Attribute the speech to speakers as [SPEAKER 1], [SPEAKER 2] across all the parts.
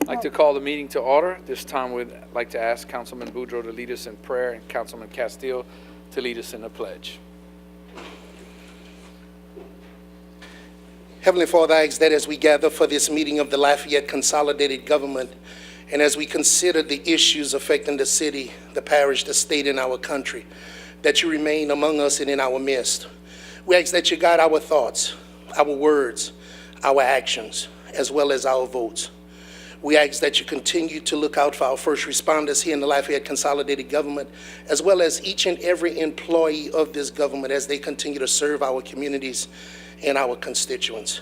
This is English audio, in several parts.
[SPEAKER 1] I'd like to call the meeting to order. This time we'd like to ask Councilman Boudreaux to lead us in prayer and Councilman Castile to lead us in the pledge.
[SPEAKER 2] Heavenly Father, I ask that as we gather for this meeting of the Lafayette Consolidated Government, and as we consider the issues affecting the city, the parish, the state, and our country, that you remain among us and in our midst. We ask that you guide our thoughts, our words, our actions, as well as our votes. We ask that you continue to look out for our first responders here in the Lafayette Consolidated Government, as well as each and every employee of this government as they continue to serve our communities and our constituents.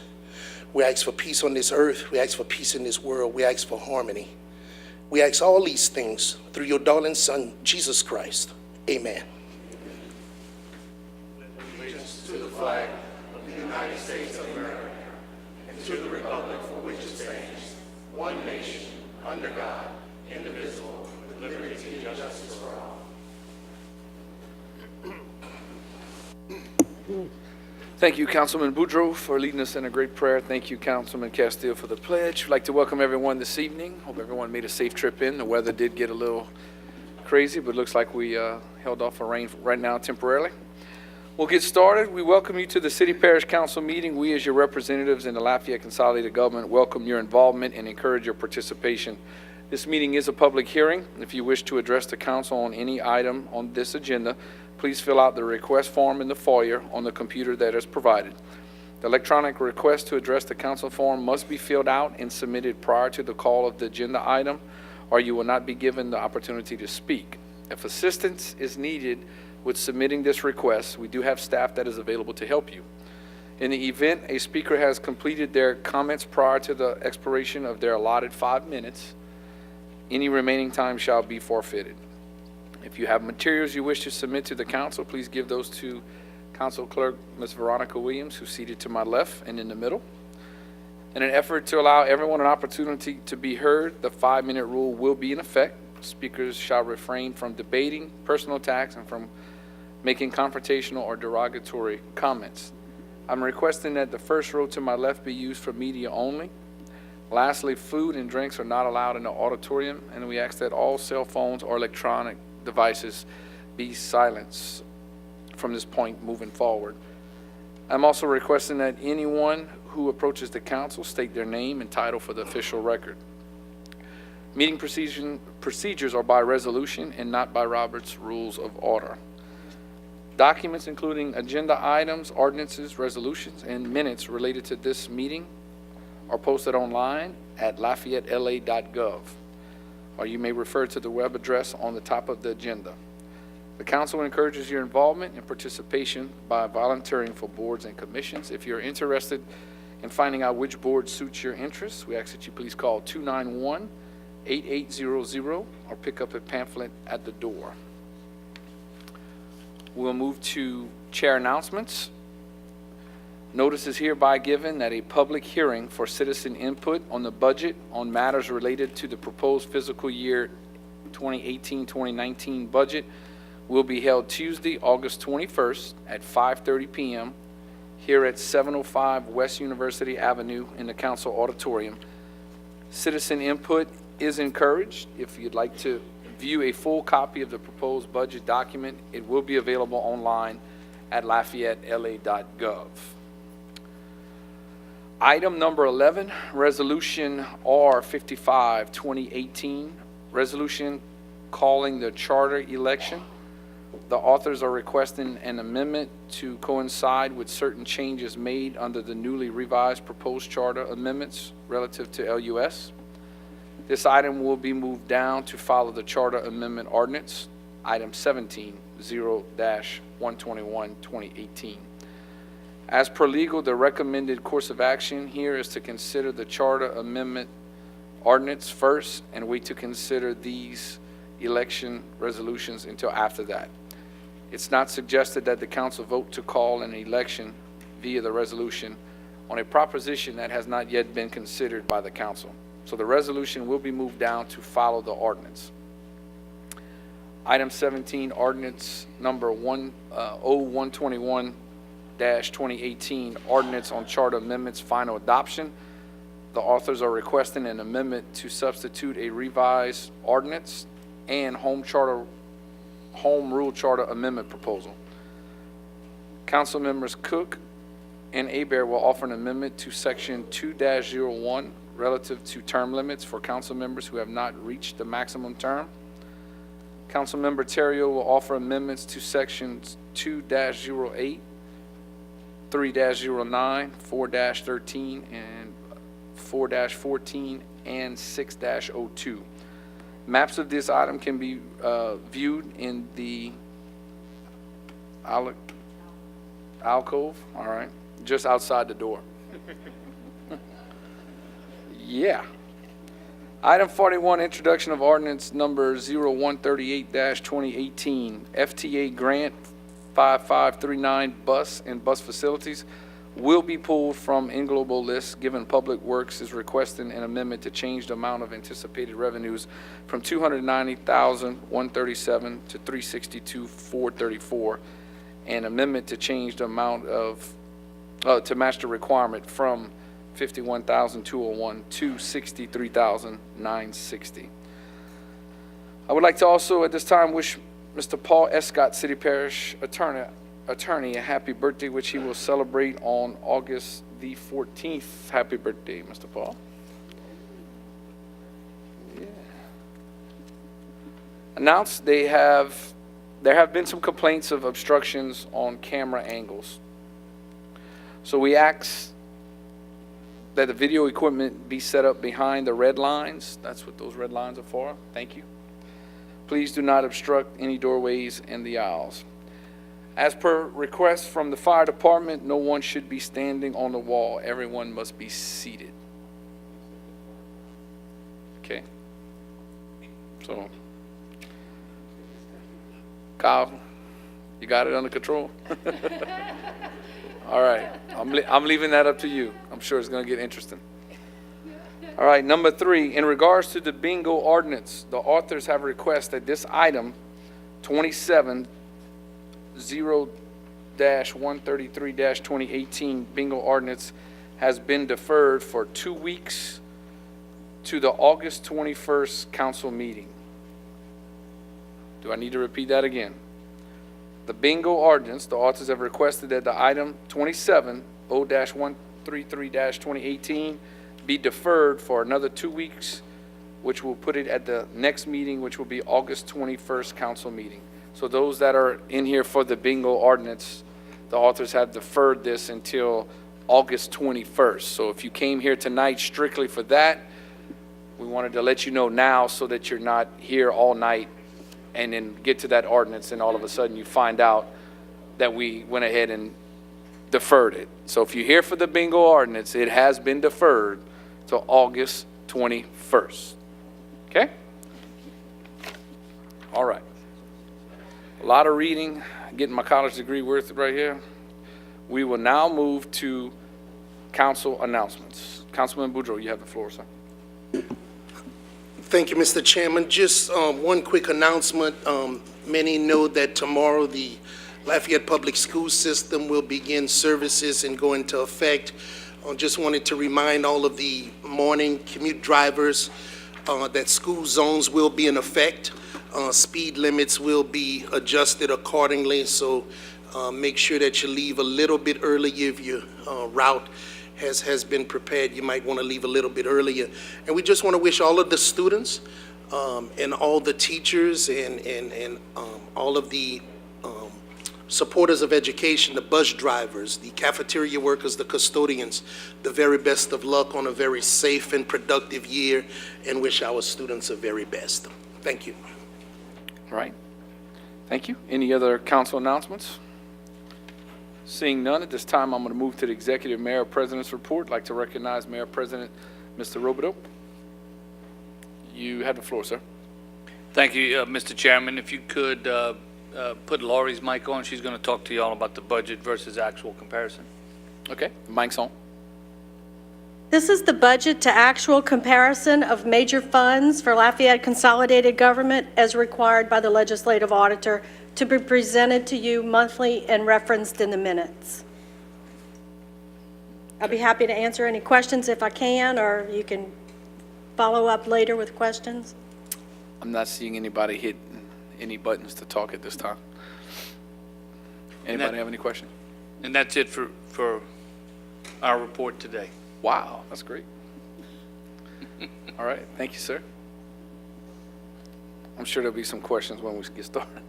[SPEAKER 2] We ask for peace on this earth. We ask for peace in this world. We ask for harmony. We ask all these things through your darling Son, Jesus Christ. Amen.
[SPEAKER 3] Allegiance to the flag of the United States of America and to the republic for which it stands, one nation, under God, indivisible, with liberty and justice for all.
[SPEAKER 1] Thank you, Councilman Boudreaux, for leading us in a great prayer. Thank you, Councilman Castile, for the pledge. I'd like to welcome everyone this evening. Hope everyone made a safe trip in. The weather did get a little crazy, but it looks like we held off for rain right now temporarily. We'll get started. We welcome you to the City Parish Council meeting. We, as your representatives in the Lafayette Consolidated Government, welcome your involvement and encourage your participation. This meeting is a public hearing. If you wish to address the council on any item on this agenda, please fill out the request form in the foyer on the computer that is provided. The electronic request to address the council form must be filled out and submitted prior to the call of the agenda item, or you will not be given the opportunity to speak. If assistance is needed with submitting this request, we do have staff that is available to help you. In the event a speaker has completed their comments prior to the expiration of their allotted 5 minutes, any remaining time shall be forfeited. If you have materials you wish to submit to the council, please give those to Council Clerk Ms. Veronica Williams, who's seated to my left and in the middle. In an effort to allow everyone an opportunity to be heard, the 5-minute rule will be in effect. Speakers shall refrain from debating personal attacks and from making confrontational or derogatory comments. I'm requesting that the first row to my left be used for media only. Lastly, food and drinks are not allowed in the auditorium, and we ask that all cell phones or electronic devices be silenced from this point moving forward. I'm also requesting that anyone who approaches the council state their name and title for the official record. Meeting procedures are by resolution and not by Robert's Rules of Order. Documents including agenda items, ordinances, resolutions, and minutes related to this meeting are posted online at LafayetteLA.gov, or you may refer to the web address on the top of the agenda. The council encourages your involvement and participation by volunteering for boards and commissions. If you're interested in finding out which board suits your interests, we ask that you please call 291-8800 or pick up a pamphlet at the door. We'll move to chair announcements. Notice is hereby given that a public hearing for citizen input on the budget on matters related to the proposed fiscal year 2018-2019 budget will be held Tuesday, August 21st at 5:30 p.m. here at 705 West University Avenue in the Council Auditorium. Citizen input is encouraged. If you'd like to view a full copy of the proposed budget document, it will be available online at LafayetteLA.gov. Item number 11, Resolution R55, 2018, resolution calling the charter election. The authors are requesting an amendment to coincide with certain changes made under the newly revised proposed charter amendments relative to LUS. This item will be moved down to follow the charter amendment ordinance, item 17, 0-121, 2018. As per legal, the recommended course of action here is to consider the charter amendment ordinance first and wait to consider these election resolutions until after that. It's not suggested that the council vote to call an election via the resolution on a proposition that has not yet been considered by the council. So the resolution will be moved down to follow the ordinance. Item 17, ordinance number 0121-2018, ordinance on charter amendments final adoption. the authors are requesting an amendment to substitute a revised ordinance and home rule charter amendment proposal. Council members Cook and Abear will offer an amendment to section 2-01 relative to term limits for council members who have not reached the maximum term. Councilmember Terrio will offer amendments to sections 2-08, 3-09, 4-13, and 4-14, and 6-02. Maps of this item can be viewed in the alcove, all right, just outside the door. Yeah. Item 41, introduction of ordinance number 0138-2018, FTA grant 5539 bus and bus facilities will be pulled from in-global list, given Public Works is requesting an amendment to change the amount of anticipated revenues from $290,137 to $362,434, and amendment to change the amount of, to match the requirement from $51,201 to $63,960. I would like to also at this time wish Mr. Paul Escott, City Parish Attorney, a happy birthday, which he will celebrate on August the 14th. Happy birthday, Mr. Paul. Yeah. Announced there have been some complaints of obstructions on camera angles. So we ask that the video equipment be set up behind the red lines. That's what those red lines are for. Thank you. Please do not obstruct any doorways and the aisles. As per request from the fire department, no one should be standing on the wall. Everyone must be seated. Okay? So, Kyle, you got it under control? All right, I'm leaving that up to you. I'm sure it's going to get interesting. All right, number 3, in regards to the bingo ordinance, the authors have requested this item 27-0-133-2018 bingo ordinance has been deferred for 2 weeks to the August 21st council meeting. Do I need to repeat that again? The bingo ordinance, the authors have requested that the item 27-0-133-2018 be deferred for another 2 weeks, which will put it at the next meeting, which will be August 21st council meeting. So those that are in here for the bingo ordinance, the authors have deferred this until August 21st. So if you came here tonight strictly for that, we wanted to let you know now so that you're not here all night and then get to that ordinance and all of a sudden you find out that we went ahead and deferred it. So if you're here for the bingo ordinance, it has been deferred to August 21st. Okay? All right. A lot of reading, getting my college degree worth right here. We will now move to council announcements. Councilman Boudreaux, you have the floor, sir.
[SPEAKER 2] Thank you, Mr. Chairman. Just one quick announcement. Many know that tomorrow the Lafayette Public School System will begin services and go into effect. Just wanted to remind all of the morning commute drivers that school zones will be in effect. Speed limits will be adjusted accordingly, so make sure that you leave a little bit early if your route has been prepared. You might want to leave a little bit earlier. And we just want to wish all of the students and all the teachers and all of the supporters of education, the bus drivers, the cafeteria workers, the custodians, the very best of luck on a very safe and productive year, and wish our students the very best. Thank you.
[SPEAKER 1] All right. Thank you. Any other council announcements? Seeing none, at this time, I'm going to move to the Executive Mayor President's report. I'd like to recognize Mayor President Mr. Robideau. You have the floor, sir.
[SPEAKER 4] Thank you, Mr. Chairman. If you could put Laurie's mic on, she's going to talk to you all about the budget versus actual comparison.
[SPEAKER 1] Okay, mic's on.
[SPEAKER 5] This is the budget to actual comparison of major funds for Lafayette Consolidated Government as required by the Legislative Auditor to be presented to you monthly and referenced in the minutes. I'll be happy to answer any questions if I can, or you can follow up later with questions.
[SPEAKER 1] I'm not seeing anybody hit any buttons to talk at this time. Anybody have any questions?
[SPEAKER 4] And that's it for our report today.
[SPEAKER 1] Wow, that's great. All right, thank you, sir. I'm sure there'll be some questions when we get started.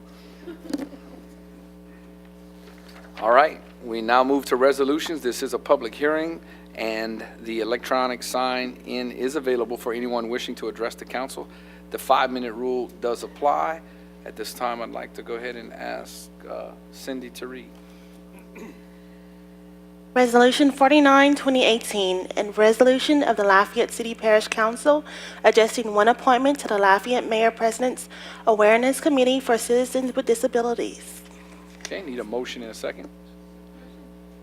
[SPEAKER 1] All right, we now move to resolutions. This is a public hearing, and the electronic sign-in is available for anyone wishing to address the council. The 5-minute rule does apply. At this time, I'd like to go ahead and ask Cindy to read.
[SPEAKER 6] Resolution 49, 2018, and resolution of the Lafayette City Parish Council adjusting one appointment to the Lafayette Mayor President's Awareness Committee for Citizens with Disabilities.
[SPEAKER 1] Okay, need a motion and a second.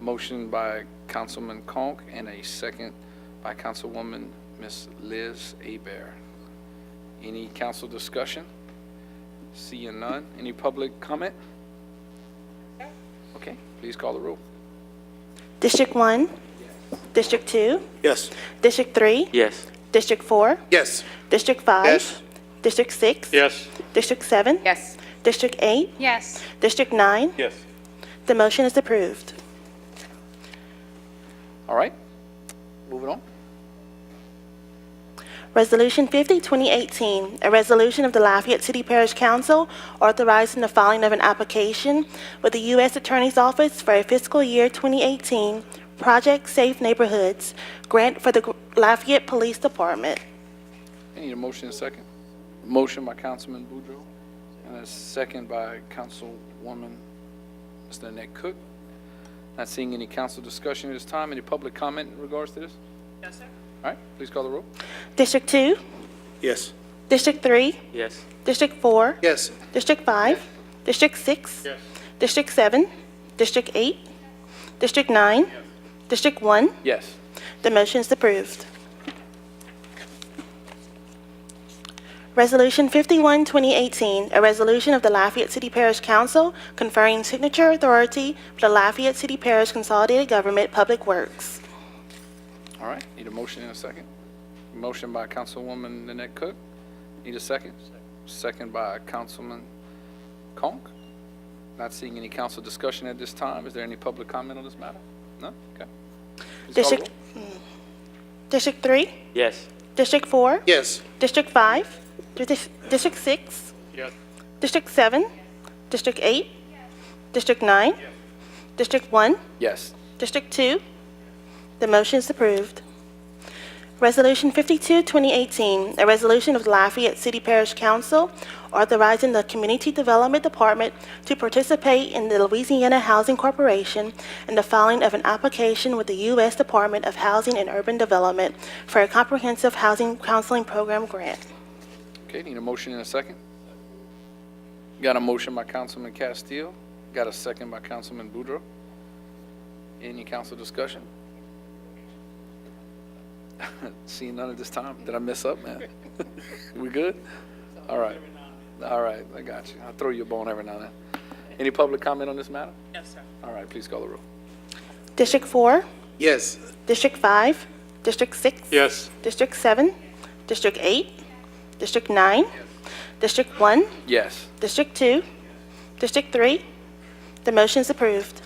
[SPEAKER 1] Motion by Councilman Conk and a second by Councilwoman Ms. Liz Hebert. Any council discussion? Seeing none. Any public comment? Okay, please call the roll.
[SPEAKER 6] District 1? District 2?
[SPEAKER 3] Yes.
[SPEAKER 6] District 3?
[SPEAKER 7] Yes.
[SPEAKER 6] District 4?
[SPEAKER 2] Yes.
[SPEAKER 6] District 5?
[SPEAKER 3] Yes.
[SPEAKER 6] District 6?
[SPEAKER 3] Yes.
[SPEAKER 6] District 7?
[SPEAKER 8] Yes.
[SPEAKER 6] District 8?
[SPEAKER 8] Yes.
[SPEAKER 6] District 9?
[SPEAKER 3] Yes.
[SPEAKER 6] The motion is approved.
[SPEAKER 1] All right, moving on.
[SPEAKER 6] Resolution 50, 2018, a resolution of the Lafayette City Parish Council authorizing the filing of an application with the U.S. Attorney's Office for a fiscal year 2018 Project Safe Neighborhoods grant for the Lafayette Police Department.
[SPEAKER 1] I need a motion and a second. Motion by Councilman Boudreaux and a second by Councilwoman Mr. Annette Cook. Not seeing any council discussion at this time. Any public comment in regards to this?
[SPEAKER 8] Yes, sir.
[SPEAKER 1] All right, please call the roll.
[SPEAKER 6] District 2?
[SPEAKER 3] Yes.
[SPEAKER 6] District 3?
[SPEAKER 7] Yes.
[SPEAKER 6] District 4?
[SPEAKER 2] Yes.
[SPEAKER 6] District 5? District 6?
[SPEAKER 3] Yes.
[SPEAKER 6] District 7? District 8? District 9? District 1?
[SPEAKER 1] Yes.
[SPEAKER 6] The motion is approved. Resolution 51, 2018, a resolution of the Lafayette City Parish Council conferring signature authority for the Lafayette City Parish Consolidated Government Public Works.
[SPEAKER 1] All right, need a motion and a second. Motion by Councilwoman Annette Cook. Need a second? Second by Councilman Conk. Not seeing any council discussion at this time. Is there any public comment on this matter? No? Okay. Please call the roll.
[SPEAKER 6] District 3?
[SPEAKER 7] Yes.
[SPEAKER 6] District 4?
[SPEAKER 2] Yes.
[SPEAKER 6] District 5? District 6?
[SPEAKER 3] Yes.
[SPEAKER 6] District 7? District 8? District 9? District 1?
[SPEAKER 1] Yes.
[SPEAKER 6] District 2? The motion is approved. Resolution 52, 2018, a resolution of the Lafayette City Parish Council authorizing the Community Development Department to participate in the Louisiana Housing Corporation and the filing of an application with the U.S. Department of Housing and Urban Development for a comprehensive housing counseling program grant.
[SPEAKER 1] Okay, need a motion and a second. Got a motion by Councilman Castile. Got a second by Councilman Boudreaux. Any council discussion? Seeing none at this time. Did I mess up, man? We good? All right. All right, I got you. I'll throw you a bone every now and then. Any public comment on this matter?
[SPEAKER 8] Yes, sir.
[SPEAKER 1] All right, please call the roll.
[SPEAKER 6] District 4?
[SPEAKER 2] Yes.
[SPEAKER 6] District 5? District 6?
[SPEAKER 3] Yes.
[SPEAKER 6] District 7? District 8? District 9? District 1?
[SPEAKER 1] Yes.
[SPEAKER 6] District 2? District 3? The motion is approved.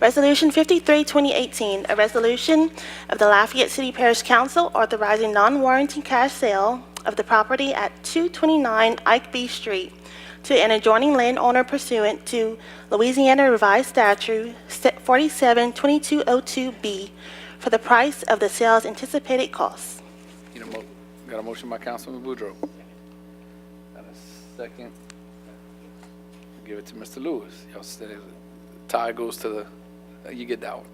[SPEAKER 6] Resolution 53, 2018, a resolution of the Lafayette City Parish Council authorizing non-warranty cash sale of the property at 229 Ike B. Street to an adjoining landowner pursuant to Louisiana Revised Statute 47-2202B for the price of the sale's anticipated costs.
[SPEAKER 1] Got a motion by Councilman Boudreaux. Got a second. Give it to Mr. Lewis. Y'all said it. Tie goes to the, you get that one.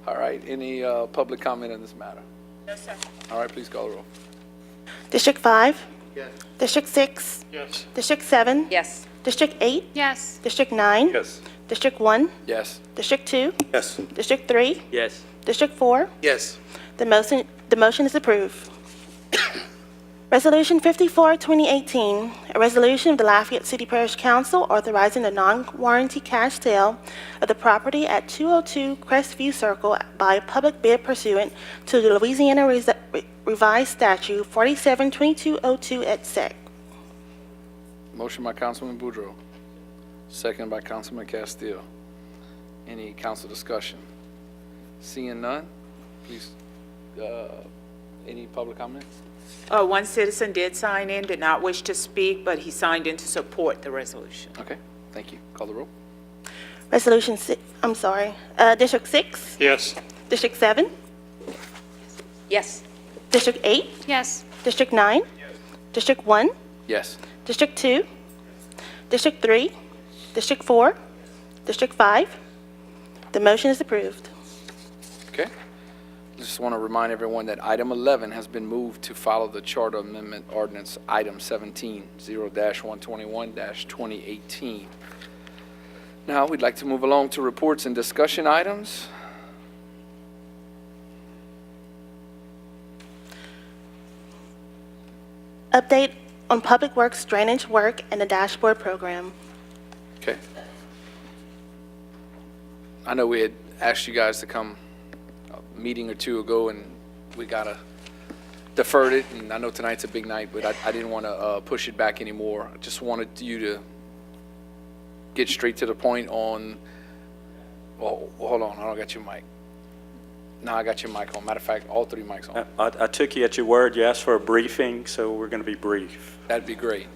[SPEAKER 1] All right, any public comment on this matter?
[SPEAKER 8] Yes, sir.
[SPEAKER 1] All right, please call the roll.
[SPEAKER 6] District 5?
[SPEAKER 2] Yes.
[SPEAKER 6] District 6?
[SPEAKER 3] Yes.
[SPEAKER 6] District 7?
[SPEAKER 8] Yes.
[SPEAKER 6] District 8?
[SPEAKER 8] Yes.
[SPEAKER 6] District 9?
[SPEAKER 3] Yes.
[SPEAKER 6] District 1?
[SPEAKER 1] Yes.
[SPEAKER 6] District 2?
[SPEAKER 3] Yes.
[SPEAKER 6] District 3?
[SPEAKER 7] Yes.
[SPEAKER 6] District 4?
[SPEAKER 2] Yes.
[SPEAKER 6] The motion is approved. Resolution 54, 2018, a resolution of the Lafayette City Parish Council authorizing the non-warranty cash sale of the property at 202 Crestview Circle by public bid pursuant to the Louisiana Revised Statute 472202 et sec.
[SPEAKER 1] Motion by Councilman Boudreaux, second by Councilman Castile. Any council discussion? Seeing none, please, any public comments?
[SPEAKER 7] One citizen did sign in, did not wish to speak, but he signed in to support the resolution.
[SPEAKER 1] Okay, thank you. Call the roll.
[SPEAKER 6] Resolution 6, District 6,
[SPEAKER 3] Yes.
[SPEAKER 6] District 7,
[SPEAKER 7] Yes.
[SPEAKER 6] District 8,
[SPEAKER 5] Yes.
[SPEAKER 6] District 9, District 1,
[SPEAKER 1] Yes.
[SPEAKER 6] District 2, District 3, District 4, District 5. The motion is approved.
[SPEAKER 1] Okay. Just want to remind everyone that item 11 has been moved to follow the Charter Amendment Ordinance Item 17, 0-121-2018. Now, we'd like to move along to reports and discussion items.
[SPEAKER 6] Update on Public Works drainage work and the dashboard program.
[SPEAKER 1] Okay. I know we had asked you guys to come a meeting or two ago, and we gotta deferred it, and I know tonight's a big night, but I didn't want to push it back anymore. I just wanted you to get straight to the point on, well, hold on, I don't got your mic. No, I got your mic on. Matter of fact, all three mics on.
[SPEAKER 8] I took you at your word. You asked for a briefing, so we're going to be brief.
[SPEAKER 1] That'd be great.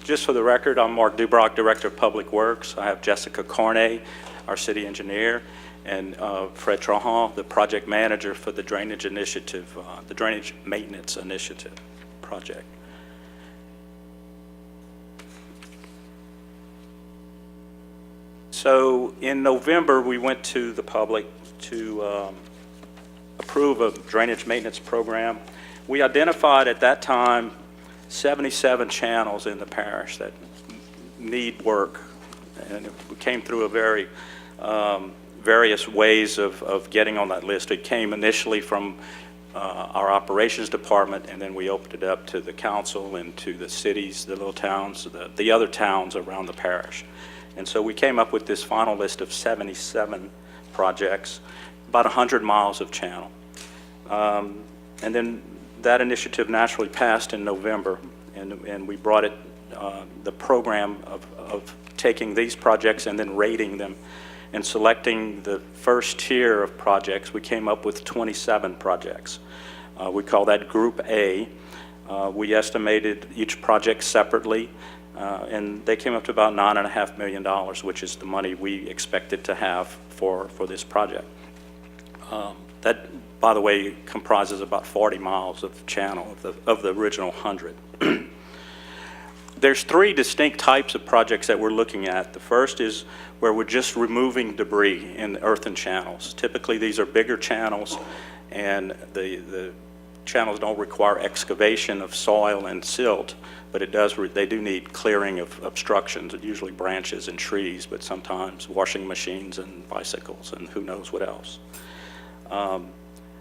[SPEAKER 8] Just for the record, I'm Mark Dubrock, Director of Public Works. I have Jessica Carney, our city engineer, and Fred Trahan, the project manager for the drainage initiative, the drainage maintenance initiative project. So in November, we went to the public to approve a drainage maintenance program. We identified at that time 77 channels in the parish that need work, and we came through a very various ways of getting on that list. It came initially from our operations department, and then we opened it up to the council and to the cities, the little towns, the other towns around the parish. And so we came up with this final list of 77 projects, about 100 miles of channel. And then that initiative naturally passed in November, and we brought it, the program of taking these projects and then rating them and selecting the first tier of projects. We came up with 27 projects. We call that Group A. We estimated each project separately, and they came up to about $9.5 million, which is the money we expected to have for this project. That, by the way, comprises about 40 miles of channel of the original 100. There's three distinct types of projects that we're looking at. The first is where we're just removing debris in earthen channels. Typically, these are bigger channels, and the channels don't require excavation of soil and silt, but they do need clearing of obstructions, usually branches and trees, but sometimes washing machines and bicycles and who knows what else.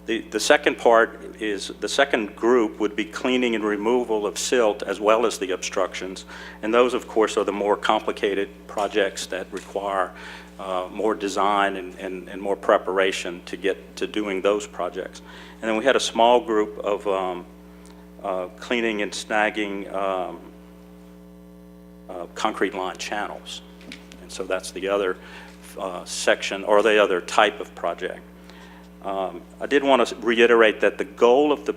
[SPEAKER 8] The second part is, the second group would be cleaning and removal of silt as well as the obstructions, and those of course are the more complicated projects that require more design and more preparation to get to doing those projects. And then we had a small group of cleaning and snagging concrete line channels, and so that's the other section, or the other type of project. I did want to reiterate that the goal of the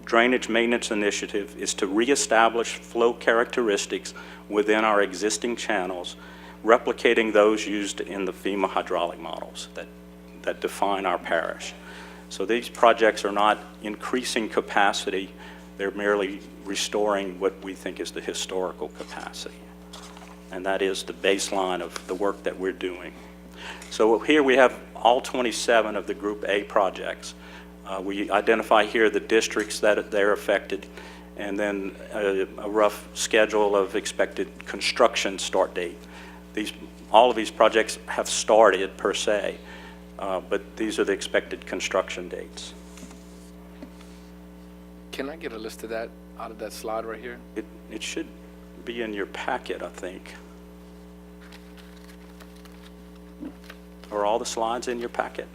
[SPEAKER 8] Drainage Maintenance Initiative is to reestablish flow characteristics within our existing channels, replicating those used in the FEMA hydraulic models that define our parish. So these projects are not increasing capacity, they're merely restoring what we think is the historical capacity. And that is the baseline of the work that we're doing. So here we have all 27 of the Group A projects. We identify here the districts that they're affected, and then a rough schedule of expected construction start date. All of these projects have started per se, but these are the expected construction dates.
[SPEAKER 1] Can I get a list of that? out of that slide right here?
[SPEAKER 8] It should be in your packet, I think. Are all the slides in your packet?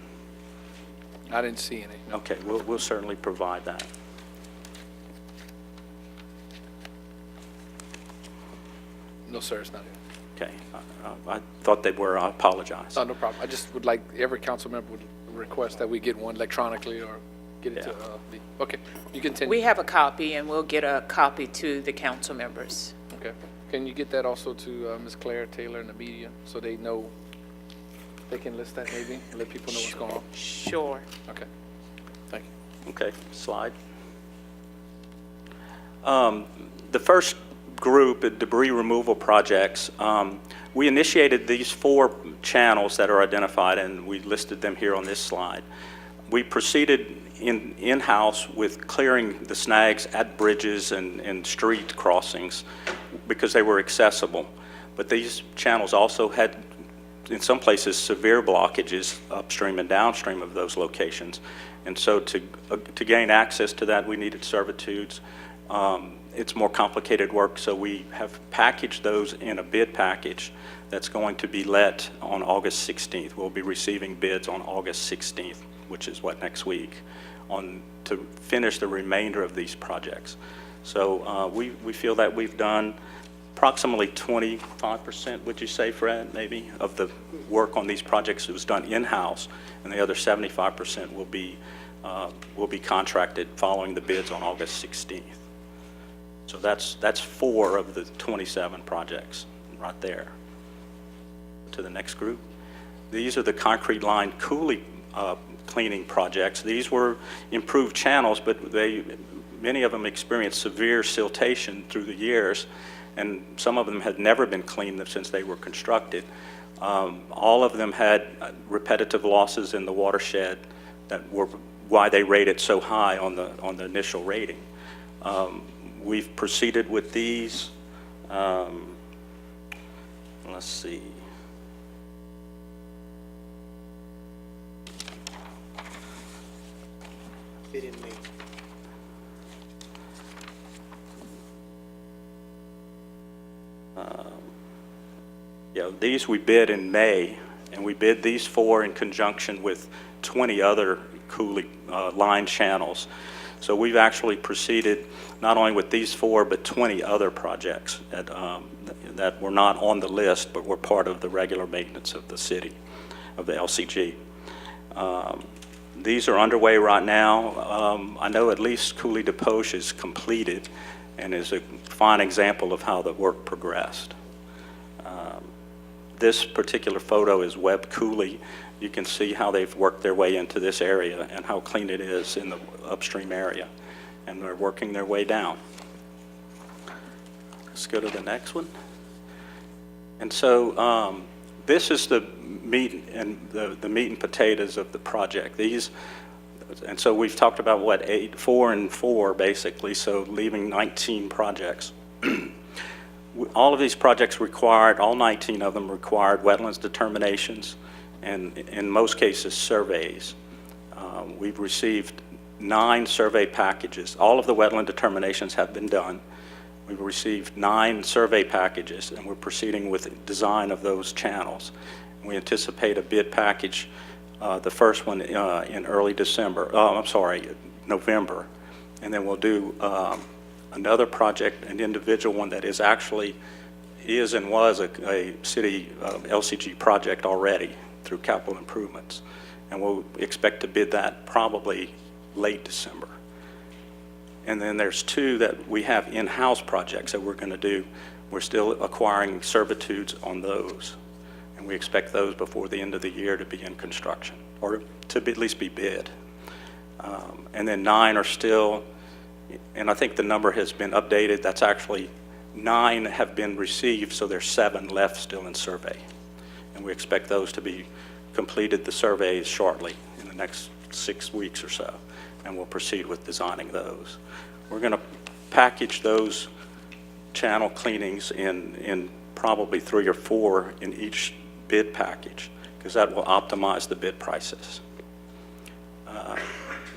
[SPEAKER 1] I didn't see any.
[SPEAKER 8] Okay, we'll certainly provide that.
[SPEAKER 1] No, sir, it's not in.
[SPEAKER 8] Okay, I thought they were. I apologize.
[SPEAKER 1] No problem. I just would like, every council member would request that we get one electronically or get it to, okay, you continue.
[SPEAKER 7] We have a copy, and we'll get a copy to the council members.
[SPEAKER 1] Okay. Can you get that also to Ms. Claire Taylor and the media, so they know, they can list that maybe, and let people know what's going on?
[SPEAKER 7] Sure.
[SPEAKER 1] Okay, thank you.
[SPEAKER 8] Okay, slide. The first group, debris removal projects, we initiated these 4 channels that are identified, and we listed them here on this slide. We proceeded in-house with clearing the snags at bridges and street crossings because they were accessible. But these channels also had, in some places, severe blockages upstream and downstream of those locations. And so to gain access to that, we needed servitudes. It's more complicated work, so we have packaged those in a bid package that's going to be let on August 16th. We'll be receiving bids on August 16th, which is what, next week, to finish the remainder of these projects. So we feel that we've done approximately 25%, would you say, Fred, maybe, of the work on these projects was done in-house, and the other 75% will be contracted following the bids on August 16th. So that's 4 of the 27 projects right there. To the next group. These are the concrete line coulee cleaning projects. These were improved channels, but many of them experienced severe siltation through the years, and some of them had never been cleaned since they were constructed. All of them had repetitive losses in the watershed that were why they rated so high on the initial rating. We've proceeded with these. Let's see.
[SPEAKER 2] Bid in May.
[SPEAKER 8] These we bid in May, and we bid these 4 in conjunction with 20 other coulee line channels. So we've actually proceeded not only with these 4, but 20 other projects that were not on the list, but were part of the regular maintenance of the city, of the LCG. These are underway right now. I know at least Coulee de Poche is completed and is a fine example of how the work progressed. This particular photo is Webb Coulee. You can see how they've worked their way into this area and how clean it is in the upstream area. And they're working their way down. Let's go to the next one. And so this is the meat and the meat and potatoes of the project. And so we've talked about what, 4 and 4 basically, so leaving 19 projects. All of these projects required, all 19 of them required wetlands determinations and in most cases surveys. We've received 9 survey packages. All of the wetland determinations have been done. We've received 9 survey packages, and we're proceeding with design of those channels. We anticipate a bid package, the first one in early December. November. And then we'll do another project, an individual one that is and was a city LCG project already through capital improvements. And we'll expect to bid that probably late December. And then there's 2 that we have in-house projects that we're going to do. We're still acquiring servitudes on those. And we expect those before the end of the year to be in construction, or to at least be bid. And then 9 are still, and I think the number has been updated. That's actually 9 have been received, so there's 7 left still in survey. And we expect those to be completed, the surveys, shortly in the next 6 weeks or so. And we'll proceed with designing those. We're going to package those channel cleanings in probably 3 or 4 in each bid package, because that will optimize the bid prices.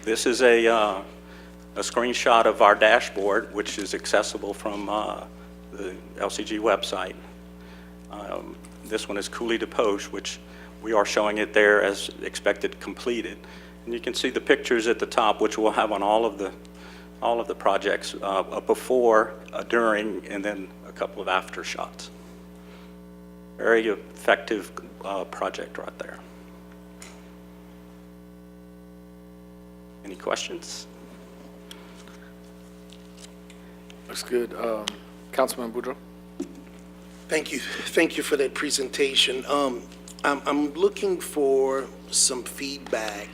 [SPEAKER 8] This is a a screenshot of our dashboard, which is accessible from the LCG website. This one is Cooley to Poche, which we are showing it there as expected completed. And you can see the pictures at the top, which we'll have on all of the projects, a before, a during, and then a couple of after shots. Very effective project right there. Any questions?
[SPEAKER 1] Looks good. Councilman Boudreaux?
[SPEAKER 2] Thank you. Thank you for that presentation. I'm looking for some feedback.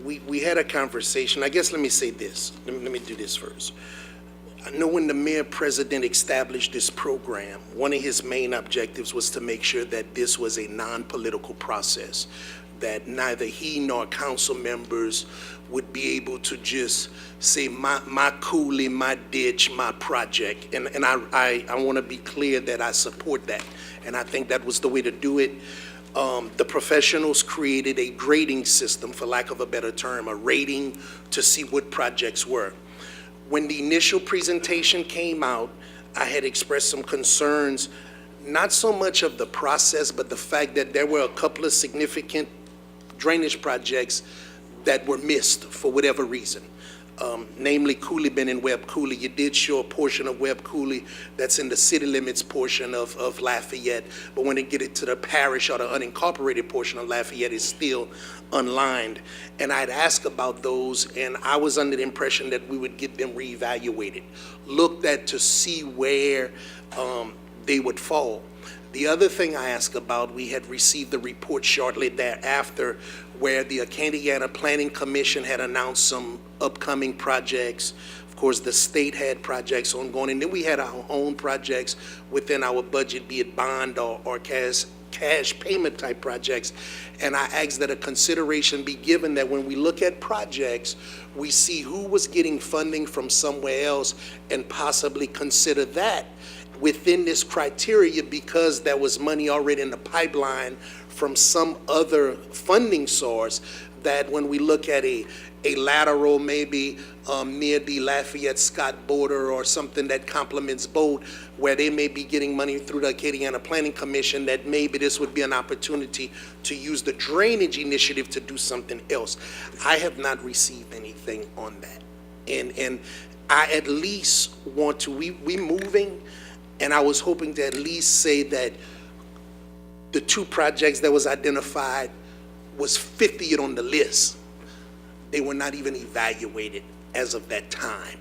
[SPEAKER 2] We had a conversation. I guess let me say this. Let me do this first. I know when the mayor-president established this program, one of his main objectives was to make sure that this was a non-political process, that neither he nor council members would be able to just say, my coulee, my ditch, my project. And I want to be clear that I support that. And I think that was the way to do it. The professionals created a grading system, for lack of a better term, a rating to see what projects were. When the initial presentation came out, I had expressed some concerns, not so much of the process, but the fact that there were a couple of significant drainage projects that were missed for whatever reason. Namely Cooley Bend and Webb Cooley. You did show a portion of Webb Cooley that's in the city limits portion of Lafayette, but when they get it to the parish or the unincorporated portion of Lafayette, it's still unlined. And I'd asked about those, and I was under the impression that we would get them reevaluated, looked at to see where they would fall. The other thing I asked about, we had received the report shortly thereafter where the Acadiana Planning Commission had announced some upcoming projects. Of course, the state had projects ongoing, and then we had our own projects within our budget, be it bond or cash payment type projects. And I asked that a consideration be given that when we look at projects, we see who was getting funding from somewhere else and possibly consider that within this criteria, because there was money already in the pipeline from some other funding source, that when we look at a lateral maybe near the Lafayette-Scott border or something that complements both, where they may be getting money through the Acadiana Planning Commission, that maybe this would be an opportunity to use the drainage initiative to do something else. I have not received anything on that. And I at least want to, we moving, and I was hoping to at least say that the two projects that was identified was 50th on the list. They were not even evaluated as of that time.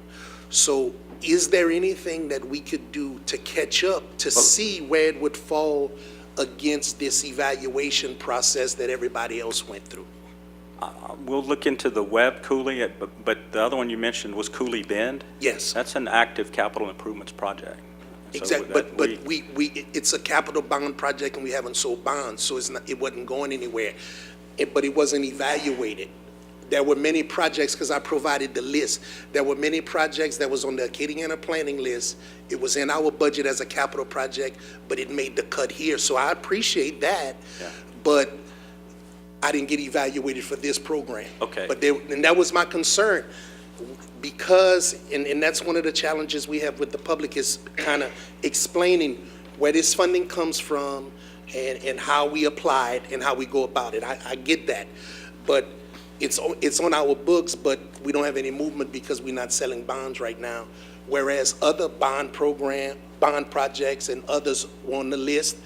[SPEAKER 2] So is there anything that we could do to catch up to see where it would fall against this evaluation process that everybody else went through?
[SPEAKER 8] We'll look into the Webb Cooley, but the other one you mentioned was Cooley Bend.
[SPEAKER 2] Yes.
[SPEAKER 8] That's an active capital improvements project.
[SPEAKER 2] Exactly, but it's a capital bond project and we haven't sold bonds, so it wasn't going anywhere. But it wasn't evaluated. There were many projects, because I provided the list. There were many projects that was on the Acadiana planning list. It was in our budget as a capital project, but it made the cut here. So I appreciate that, yeah. But I didn't get evaluated for this program.
[SPEAKER 8] Okay.
[SPEAKER 2] And that was my concern. Because, and that's one of the challenges we have with the public, is kind of explaining where this funding comes from and how we apply it and how we go about it. I get that, but it's on our books, but we don't have any movement because we're not selling bonds right now. Whereas other bond projects and others were on the list,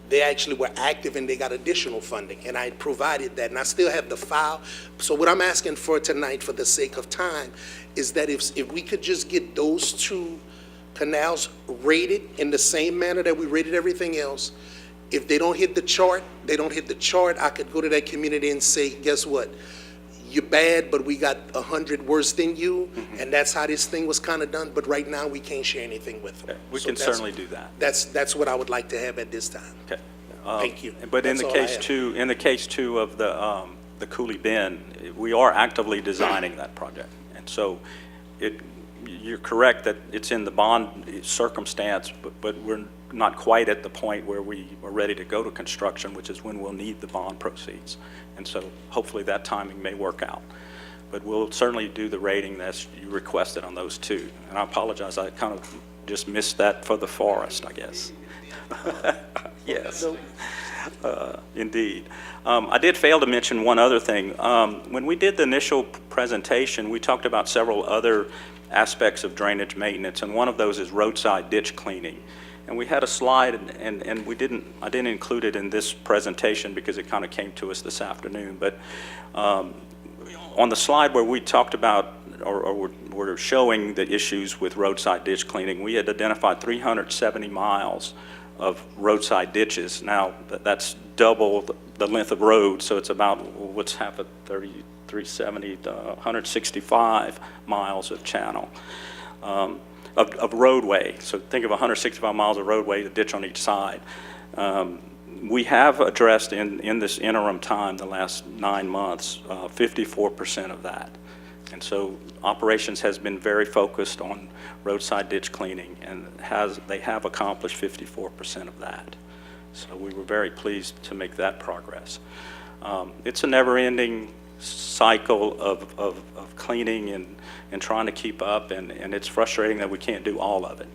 [SPEAKER 2] they actually were active and they got additional funding, and I provided that, and I still have the file. So what I'm asking for tonight, for the sake of time, is that if we could just get those two canals rated in the same manner that we rated everything else. If they don't hit the chart, they don't hit the chart. I could go to that community and say, guess what? You're bad, but we got 100 worse than you, and that's how this thing was kind of done. But right now, we can't share anything with them.
[SPEAKER 8] We can certainly do that.
[SPEAKER 2] That's what I would like to have at this time.
[SPEAKER 8] Okay.
[SPEAKER 2] Thank you.
[SPEAKER 8] But in the case two of the Cooley Bend, we are actively designing that project, and so you're correct that it's in the bond circumstance, but we're not quite at the point where we are ready to go to construction, which is when we'll need the bond proceeds. And so hopefully that timing may work out. but we'll certainly do the rating that you requested on those two. And I apologize, I kind of just missed that for the forest, I guess. Yes, indeed. I did fail to mention one other thing. When we did the initial presentation, we talked about several other aspects of drainage maintenance, and one of those is roadside ditch cleaning. And we had a slide, and I didn't include it in this presentation because it kind of came to us this afternoon, but on the slide where we talked about, or we're showing the issues with roadside ditch cleaning, we had identified 370 miles of roadside ditches. Now, that's double the length of road, so it's about, what's half of 370, 165 miles of channel, of roadway. So think of 165 miles of roadway, the ditch on each side. We have addressed in this interim time, the last 9 months, 54% of that. And so operations has been very focused on roadside ditch cleaning, and they have accomplished 54% of that. So we were very pleased to make that progress. It's a never-ending cycle of cleaning and trying to keep up, and it's frustrating that we can't do all of it.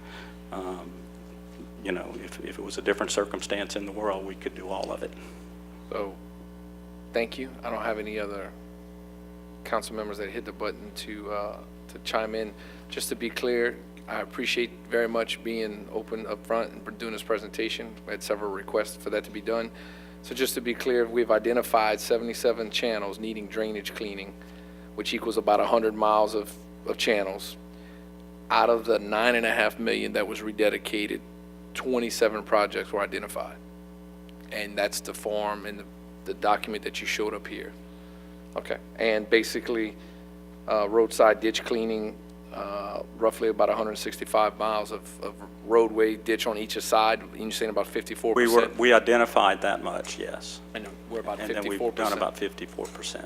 [SPEAKER 8] You know, if it was a different circumstance in the world, we could do all of it.
[SPEAKER 1] So, thank you. I don't have any other council members that hit the button to chime in. Just to be clear, I appreciate very much being open up front and doing this presentation. We had several requests for that to be done. So just to be clear, we've identified 77 channels needing drainage cleaning, which equals about 100 miles of channels. Out of the $9.5 million that was rededicated, 27 projects were identified. And that's the form and the document that you showed up here. Okay, and basically roadside ditch cleaning, roughly about 165 miles of roadway ditch on each side, and you're saying about 54%?
[SPEAKER 8] We identified that much, yes.
[SPEAKER 1] And we're about 54%?
[SPEAKER 8] And then we've done about 54%.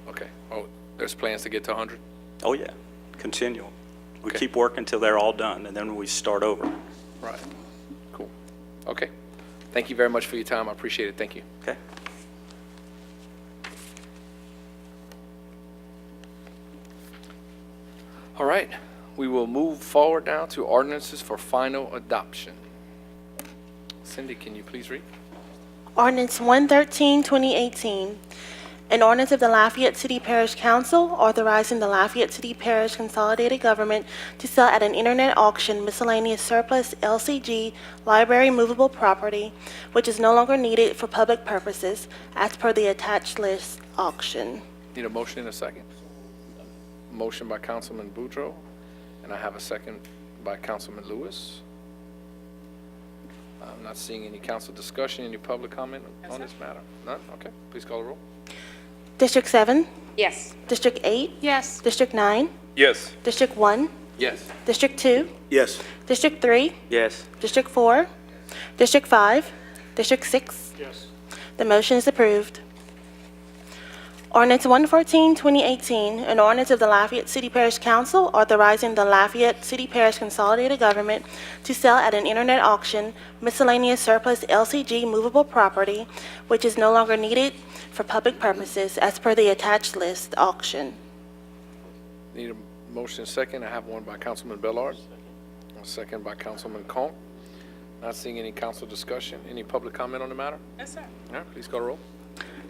[SPEAKER 1] Okay, oh, there's plans to get to 100?
[SPEAKER 8] Oh, yeah, continual. We
[SPEAKER 1] Okay.
[SPEAKER 8] keep working until they're all done, and then we start over.
[SPEAKER 1] Right, cool. Okay, thank you very much for your time, I appreciate it, thank you.
[SPEAKER 8] Okay?
[SPEAKER 1] All right, we will move forward now to ordinances for final adoption. Cindy, can you please read?
[SPEAKER 6] Ordinance 113, 2018, an ordinance of the Lafayette City Parish Council authorizing the Lafayette City Parish Consolidated Government to sell at an internet auction miscellaneous surplus LCG library movable property, which is no longer needed for public purposes, as per the attached list auction.
[SPEAKER 1] Need a motion in a second? Motion by Councilman Boudreaux, and I have a second by Councilman Lewis. I'm not seeing any council discussion, any public comment on this matter? None? Okay, please call the roll.
[SPEAKER 6] District 7,
[SPEAKER 9] Yes.
[SPEAKER 6] District 8,
[SPEAKER 9] Yes.
[SPEAKER 6] District 9,
[SPEAKER 3] Yes.
[SPEAKER 6] District 1,
[SPEAKER 1] Yes.
[SPEAKER 6] District 2,
[SPEAKER 3] Yes.
[SPEAKER 6] District 3,
[SPEAKER 3] Yes.
[SPEAKER 6] District 4, District 5, District 6.
[SPEAKER 3] Yes.
[SPEAKER 6] The motion is approved. Ordinance 114, 2018, an ordinance of the Lafayette City Parish Council authorizing the Lafayette City Parish Consolidated Government to sell at an internet auction miscellaneous surplus LCG movable property, which is no longer needed for public purposes, as per the attached list auction.
[SPEAKER 1] Need a motion second. I have one by Councilman Bellard, a second by Councilman Conk. Not seeing any council discussion. Any public comment on the matter?
[SPEAKER 9] Yes, sir.
[SPEAKER 1] All right, please call the roll.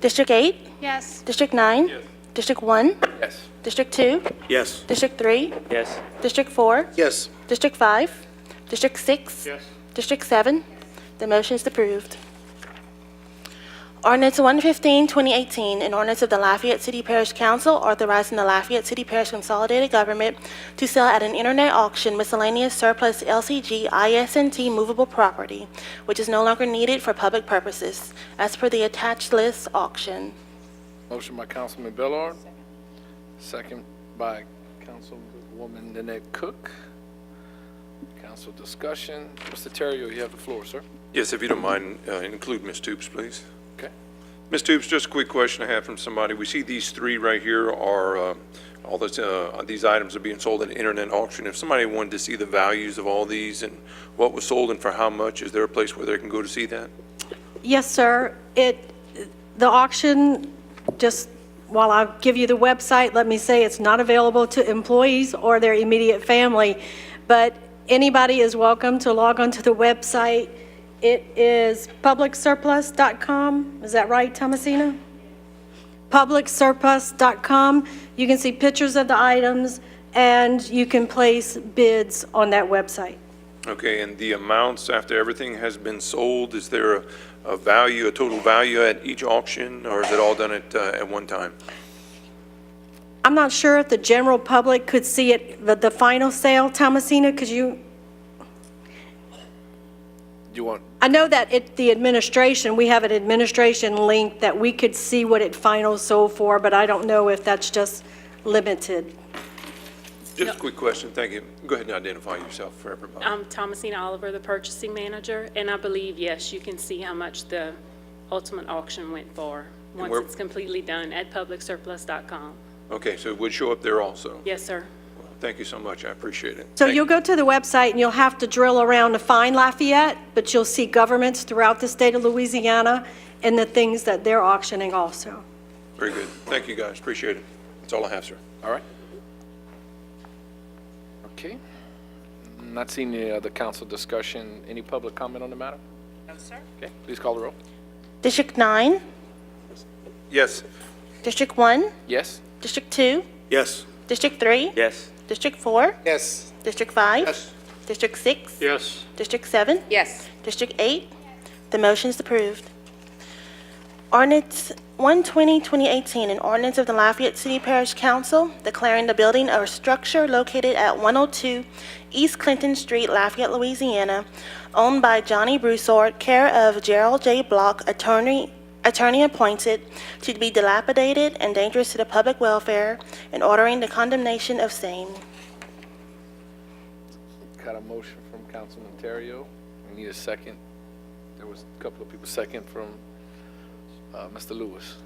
[SPEAKER 6] District 8,
[SPEAKER 9] Yes.
[SPEAKER 6] District 9, District 1,
[SPEAKER 1] Yes.
[SPEAKER 6] District 2,
[SPEAKER 3] Yes.
[SPEAKER 6] District 3,
[SPEAKER 3] Yes.
[SPEAKER 6] District 4,
[SPEAKER 3] Yes.
[SPEAKER 6] District 5, District 6,
[SPEAKER 3] Yes.
[SPEAKER 6] District 7. The motion is approved. Ordinance 115, 2018, an ordinance of the Lafayette City Parish Council authorizing the Lafayette City Parish Consolidated Government to sell at an internet auction miscellaneous surplus LCG IS&T movable property, which is no longer needed for public purposes, as per the attached list auction.
[SPEAKER 1] Motion by Councilman Bellard, second by Councilwoman Nanette Cook. Council discussion. Mr. Terrio, you have the floor, sir.
[SPEAKER 10] Yes, if you don't mind, include Ms. Toops, please.
[SPEAKER 1] Okay.
[SPEAKER 10] Ms. Toops, just a quick question I have from somebody. We see these three right here are, all this, these items are being sold at an internet auction. If somebody wanted to see the values of all these and what was sold and for how much, is there a place where they can go to see that?
[SPEAKER 5] Yes, sir. The auction just while I give you the website, let me say it's not available to employees or their immediate family, but anybody is welcome to log onto the website. It is publicsurplus.com. Is that right, Thomasina? Publicsurplus.com. You can see pictures of the items, and you can place bids on that website.
[SPEAKER 10] Okay, and the amounts after everything has been sold, is there a value, a total value at each auction, or is it all done at one time?
[SPEAKER 5] I'm not sure if the general public could see it, the final sale, Thomasina, because
[SPEAKER 1] You want,
[SPEAKER 5] I know that the administration, we have an administration link that we could see what it final sold for, but I don't know if that's just limited.
[SPEAKER 10] Just a quick question, thank you. Go ahead and identify yourself for everybody.
[SPEAKER 9] I'm Thomasina Oliver, the purchasing manager, and I believe, yes, you can see how much the ultimate auction went for once
[SPEAKER 10] where-
[SPEAKER 9] it's completely done at publicsurplus.com.
[SPEAKER 10] Okay, so it would show up there also?
[SPEAKER 9] Yes, sir.
[SPEAKER 10] Thank you so much, I appreciate it.
[SPEAKER 5] So
[SPEAKER 10] Thank
[SPEAKER 5] you'll go to the website and you'll have to drill around to find Lafayette, but you'll see governments throughout the state of Louisiana and the things that they're auctioning also.
[SPEAKER 10] Very good. Thank you, guys. Appreciate it. That's all I have, sir.
[SPEAKER 1] all right? Okay. Not seeing any other council discussion. Any public comment on the matter?
[SPEAKER 7] No, sir.
[SPEAKER 1] Okay, please call the roll.
[SPEAKER 6] District 9,
[SPEAKER 10] Yes.
[SPEAKER 6] District 1,
[SPEAKER 1] Yes?
[SPEAKER 6] District 2,
[SPEAKER 3] Yes.
[SPEAKER 6] District 3,
[SPEAKER 8] Yes.
[SPEAKER 6] District 4,
[SPEAKER 2] Yes.
[SPEAKER 6] District 5,
[SPEAKER 2] Yes.
[SPEAKER 6] District 6,
[SPEAKER 3] Yes.
[SPEAKER 6] District 7,
[SPEAKER 7] Yes.
[SPEAKER 6] District 8. The motion is approved. Ordinance 120-2018, an ordinance of the Lafayette City Parish Council declaring the building or structure located at 102 East Clinton Street, Lafayette, Louisiana, owned by Johnny Broussard, care of Gerald J. Block, attorney appointed, to be dilapidated and dangerous to the public welfare, and ordering the condemnation of same.
[SPEAKER 1] Got a motion from Councilman Terrio. We need a second. There was a couple of people second from Mr. Lewis.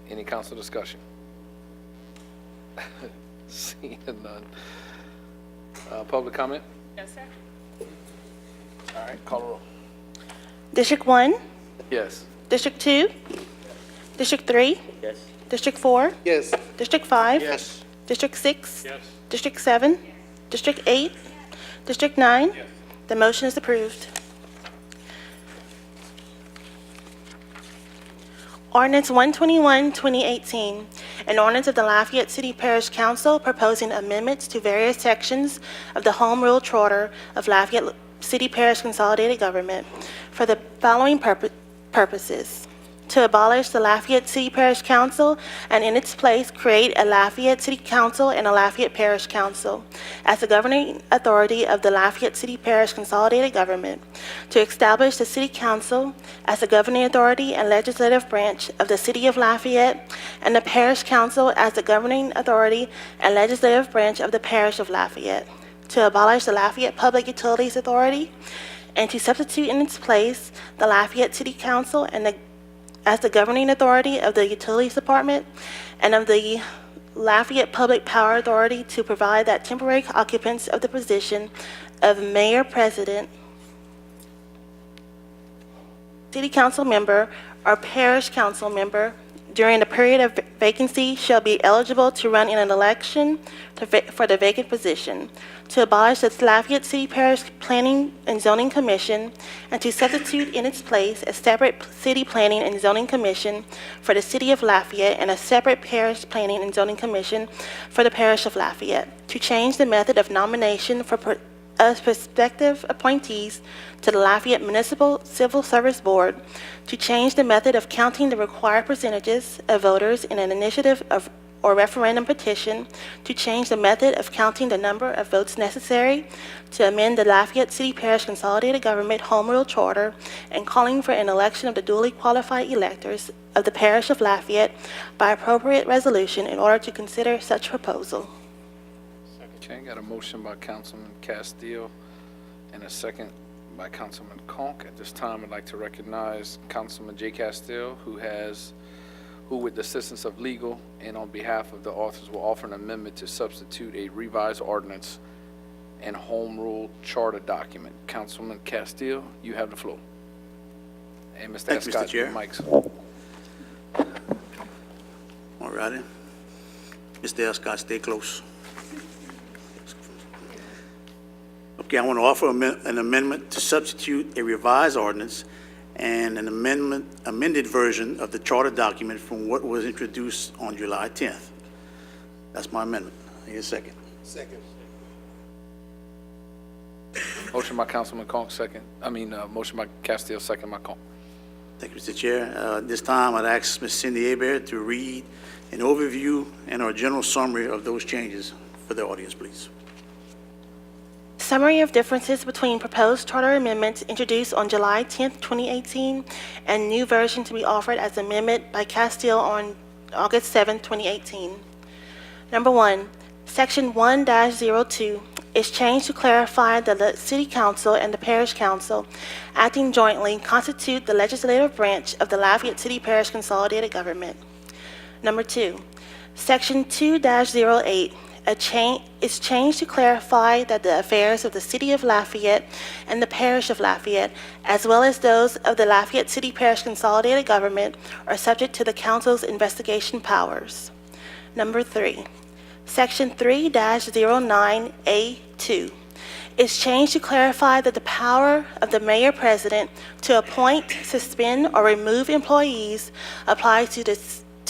[SPEAKER 1] Any council discussion? Seeing none. Public comment?
[SPEAKER 9] Yes, sir.
[SPEAKER 1] All right, call the roll.
[SPEAKER 6] District 1,
[SPEAKER 1] Yes.
[SPEAKER 6] District 2, District 3,
[SPEAKER 8] Yes.
[SPEAKER 6] District 4,
[SPEAKER 2] Yes.
[SPEAKER 6] District 5,
[SPEAKER 2] Yes.
[SPEAKER 6] District 6,
[SPEAKER 3] Yes.
[SPEAKER 6] District 7, District 8, District 9. The motion is approved. Ordinance 121-2018, an ordinance of the Lafayette City Parish Council proposing amendments to various sections of the Home Rule Charter of Lafayette City Parish Consolidated Government for the following purposes: to abolish the Lafayette City Parish Council and in its place create a Lafayette City Council and a Lafayette Parish Council as the governing authority of the Lafayette City Parish Consolidated Government, to establish the City Council as the governing authority and legislative branch of the City of Lafayette, and the Parish Council as the governing authority and legislative branch of the Parish of Lafayette, to abolish the Lafayette Public Utilities Authority, and to substitute in its place the Lafayette City Council and as the governing authority of the Utilities Department and of the Lafayette Public Power Authority, to provide that temporary occupants of the position of Mayor President, City Council member, or Parish Council member during the period of vacancy shall be eligible to run in an election for the vacant position, to abolish the Lafayette City Parish Planning and Zoning Commission, and to substitute in its place a separate City Planning and Zoning Commission for the City of Lafayette and a separate Parish Planning and Zoning Commission for the Parish of Lafayette, to change the method of nomination for prospective appointees to the Lafayette Municipal Civil Service Board, to change the method of counting the required percentages of voters in an initiative or referendum petition, to change the method of counting the number of votes necessary to amend the Lafayette City Parish Consolidated Government Home Rule Charter, and calling for an election of the duly qualified electors of the Parish of Lafayette by appropriate resolution in order to consider such proposal.
[SPEAKER 1] Okay, got a motion by Councilman Castile and a second by Councilman Conk. At this time, I'd like to recognize Councilman J. Castile, who with the assistance of legal and on behalf of the authors will offer an amendment to substitute a revised ordinance and home rule charter document. Councilman Castile, you have the floor. And Mr.
[SPEAKER 3] Thank you, Mr.
[SPEAKER 1] Escott, your
[SPEAKER 3] Chair.
[SPEAKER 1] mic's.
[SPEAKER 11] righty. Mr. Scott, stay close. Okay, I want to offer an amendment to substitute a revised ordinance and an amended version of the charter document from what was introduced on July 10th. That's my amendment. Need a second.
[SPEAKER 2] Second.
[SPEAKER 1] Motion by Councilman Cox, motion by Castillo, second by Cox.
[SPEAKER 11] Thank you, Mr. Chair. This time, I'd ask Ms. Cindy Hebert to read an overview and our general summary of those changes for the audience, please.
[SPEAKER 6] Summary of differences between proposed charter amendments introduced on July 10, 2018, and new version to be offered as amendment by Castile on August 7, 2018. Number 1, Section 1-02 is changed to clarify that the City Council and the Parish Council, acting jointly, constitute the legislative branch of the Lafayette City Parish Consolidated Government. Number 2, Section 2-08 is changed to clarify that the affairs of the City of Lafayette and the Parish of Lafayette, as well as those of the Lafayette City Parish Consolidated Government, are subject to the Council's investigation powers. Number 3, Section 3-09A2 is changed to clarify that the power of the Mayor-President to appoint, suspend, or remove employees applies to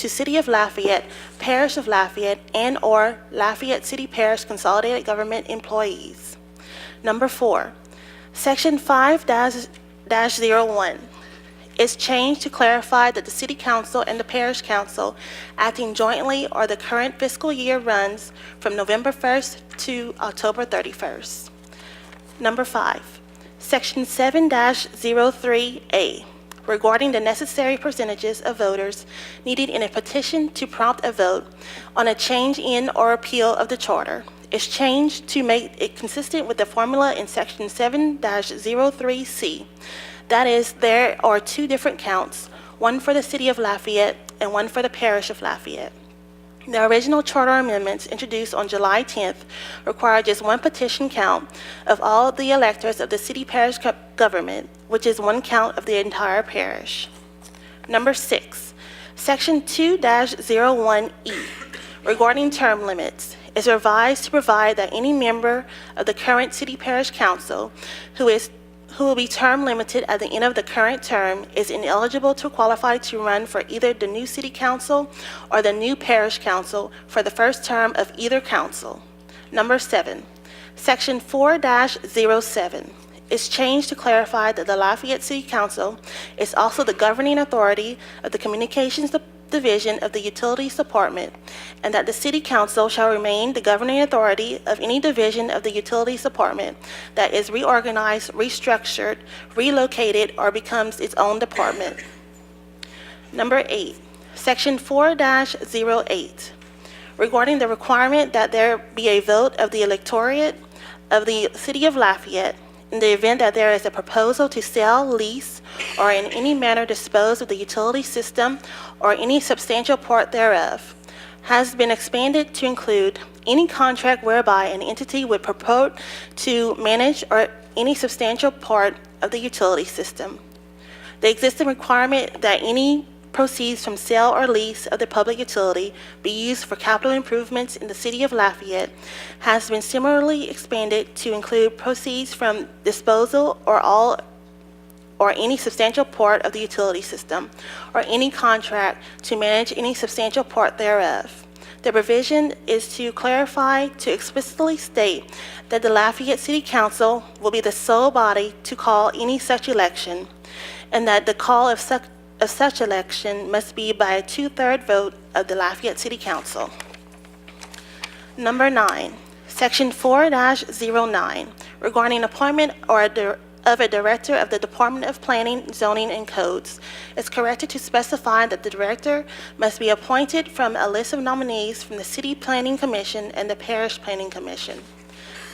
[SPEAKER 6] City of Lafayette, Parish of Lafayette, and/or Lafayette City Parish Consolidated Government employees. Number 4, Section 5-01 is changed to clarify that the City Council and the Parish Council, acting jointly, or the current fiscal year runs from November 1st to October 31st. Number 5, Section 7-03A, regarding the necessary percentages of voters needed in a petition to prompt a vote on a change in or repeal of the charter, is changed to make it consistent with the formula in Section 7-03C. That is, there are 2 different counts, one for the City of Lafayette and one for the Parish of Lafayette. The original charter amendments introduced on July 10th require just 1 petition count of all the electors of the city parish government, which is 1 count of the entire parish. Number 6, Section 2-01E, regarding term limits, is revised to provide that any member of the current city parish council who will be term limited at the end of the current term is ineligible to qualify to run for either the new city council or the new parish council for the first term of either council. Number 7, Section 4-07 is changed to clarify that the Lafayette City Council is also the governing authority of the Communications Division of the Utilities Department, and that the City Council shall remain the governing authority of any division of the Utilities Department that is reorganized, restructured, relocated, or becomes its own department. Number 8, Section 4-08, regarding the requirement that there be a vote of the electorate of the City of Lafayette in the event that there is a proposal to sell, lease, or in any manner dispose of the utility system or any substantial part thereof, has been expanded to include any contract whereby an entity would purport to manage or any substantial part of the utility system. The existing requirement that any proceeds from sale or lease of the public utility be used for capital improvements in the City of Lafayette has been similarly expanded to include proceeds from disposal or all or any substantial part of the utility system, or any contract to manage any substantial part thereof. The provision is to clarify, to explicitly state that the Lafayette City Council will be the sole body to call any such election, and that the call of such election must be by a 2/3 vote of the Lafayette City Council. Number 9, Section 4-09, regarding appointment of a director of the Department of Planning, Zoning, and Codes, is corrected to specify that the director must be appointed from a list of nominees from the City Planning Commission and the Parish Planning Commission.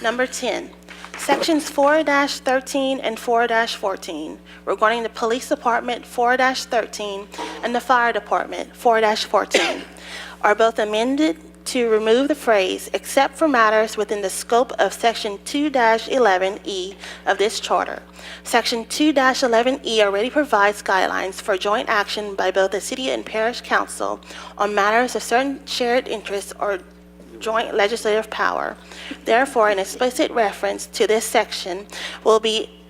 [SPEAKER 6] Number 10, Sections 4-13 and 4-14, regarding the Police Department 4-13 and the Fire Department 4-14, are both amended to remove the phrase, "except for matters within the scope of Section 2-11E of this charter." Section 2-11E already provides guidelines for joint action by both the city and parish council on matters of certain shared interests or joint legislative power. Therefore, an explicit reference to this section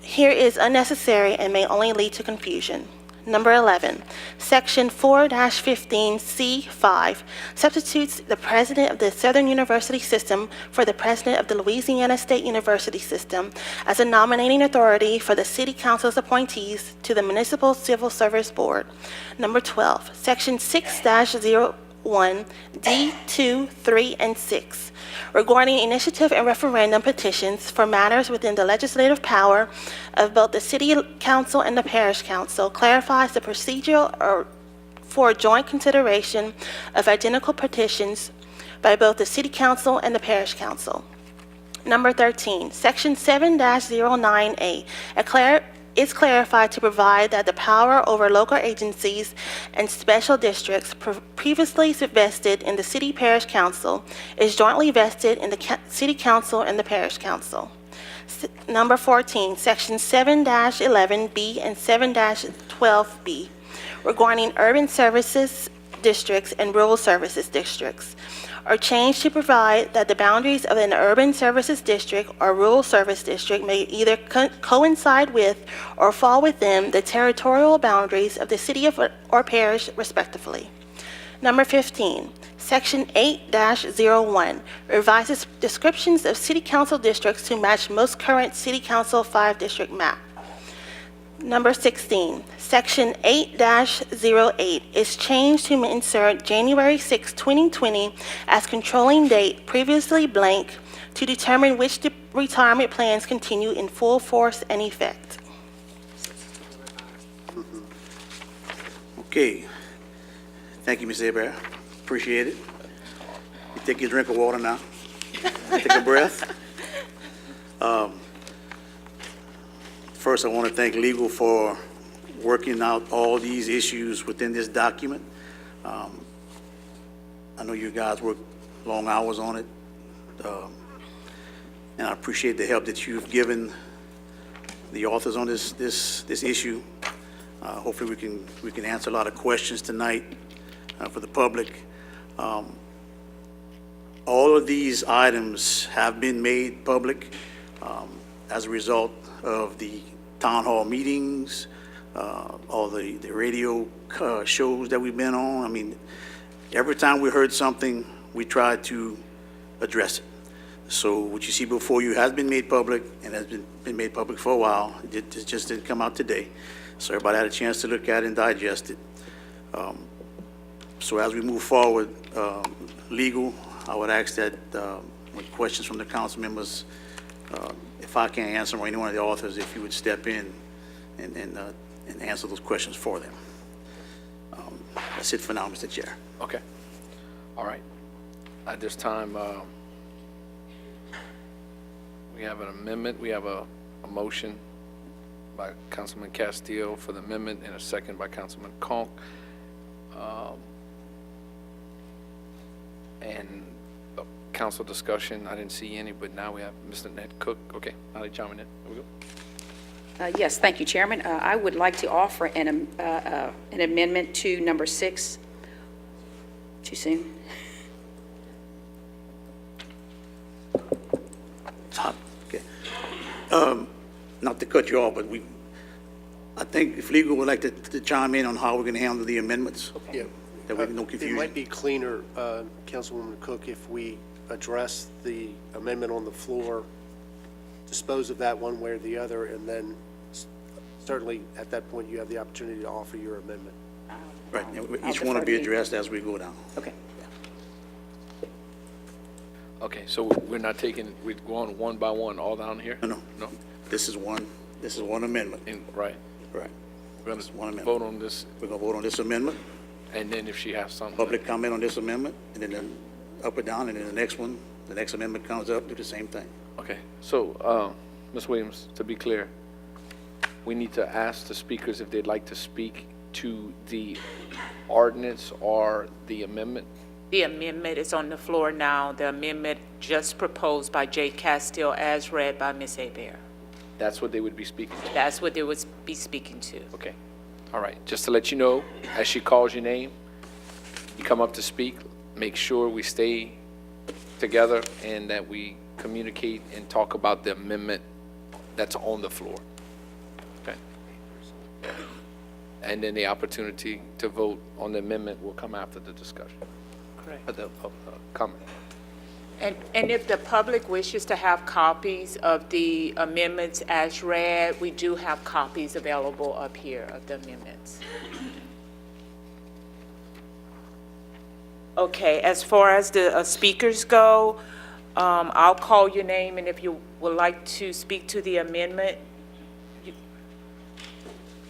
[SPEAKER 6] here is unnecessary and may only lead to confusion. Number 11, Section 4-15C5 substitutes the president of the Southern University System for the president of the Louisiana State University System as a nominating authority for the City Council's appointees to the Municipal Civil Service Board. Number 12, Section 6-01, D2, 3, and 6, regarding initiative and referendum petitions for matters within the legislative power of both the City Council and the Parish Council, clarifies the procedure for joint consideration of identical petitions by both the City Council and the Parish Council. Number 13, Section 7-09A, is clarified to provide that the power over local agencies and special districts previously vested in the City Parish Council is jointly vested in the City Council and the Parish Council. Number 14, Section 7-11B and 7-12B, regarding urban services districts and rural services districts, are changed to provide that the boundaries of an urban services district or rural service district may either coincide with or fall within the territorial boundaries of the city or parish respectively. Number 15, Section 8-01 revises descriptions of city council districts to match most current city council 5-district map. Number 16, Section 8-08 is changed to insert January 6, 2020 as controlling date, previously blank, to determine which retirement plans continue in full force and effect.
[SPEAKER 11] Okay. Thank you, Ms. Hebert. Appreciate it. You take your drink of water now. Take a breath. First, I want to thank legal for working out all these issues within this document. I know you guys worked long hours on it, and I appreciate the help that you've given the authors on this issue. Hopefully, we can answer a lot of questions tonight for the public. All of these items have been made public as a result of the town hall meetings, all the radio shows that we've been on. I mean, every time we heard something, we tried to address it. So what you see before you has been made public and has been made public for a while. It just didn't come out today. So everybody had a chance to look at it and digest it. So as we move forward, legal, I would ask that with questions from the council members, if I can't answer them or any one of the authors, if you would step in and answer those questions for them. That's it for now, Mr. Chair.
[SPEAKER 1] Okay. All right. At this time, we have an amendment. We have a motion by Councilman Castillo for the amendment and a second by Councilman Conk. And council discussion, I didn't see any, but now we have Mr. Ned Cook. Okay, I'll let you chime in. There we go.
[SPEAKER 12] Yes, thank you, Chairman. I would like to offer an amendment to number 6. Too soon?
[SPEAKER 11] It's hot. Okay. Not to cut you off, but I think if legal would like to chime in on how we're going to handle the amendments.
[SPEAKER 13] Yeah.
[SPEAKER 11] That way no confusion.
[SPEAKER 13] It might be cleaner, Councilwoman Cook, if we address the amendment on the floor, dispose of that one way or the other, and then certainly at that point you have the opportunity to offer your amendment.
[SPEAKER 11] Right. Each one will be addressed as we go down.
[SPEAKER 12] Okay.
[SPEAKER 1] Okay, so we're not taking, we're going one by one all down here?
[SPEAKER 11] No. This is one amendment.
[SPEAKER 1] Right.
[SPEAKER 11] Right.
[SPEAKER 1] We're
[SPEAKER 11] This is one
[SPEAKER 1] going to
[SPEAKER 11] amendment.
[SPEAKER 1] vote on this,
[SPEAKER 11] We're going to vote on this amendment,
[SPEAKER 1] and then if she has something.
[SPEAKER 11] public comment on this amendment, and then up or down, and then the next amendment comes up, do the same thing.
[SPEAKER 1] Okay, so, Ms. Williams, to be clear, we need to ask the speakers if they'd like to speak to the ordinance or the amendment?
[SPEAKER 7] The amendment is on the floor now. The amendment just proposed by Jay Castile as read by Ms. Hebert.
[SPEAKER 1] That's what they would be speaking to?
[SPEAKER 7] That's what they would be speaking to.
[SPEAKER 1] Okay. All right. Just to let you know, as she calls your name, you come up to speak. Make sure we stay together and that we communicate and talk about the amendment that's on the floor. Okay? And then the opportunity to vote on the amendment will come after the discussion.
[SPEAKER 7] Correct.
[SPEAKER 1] Comment.
[SPEAKER 7] And if the public wishes to have copies of the amendments as read, we do have copies available up here of the amendments. Okay, as far as the speakers go, I'll call your name, and if you would like to speak to the amendment,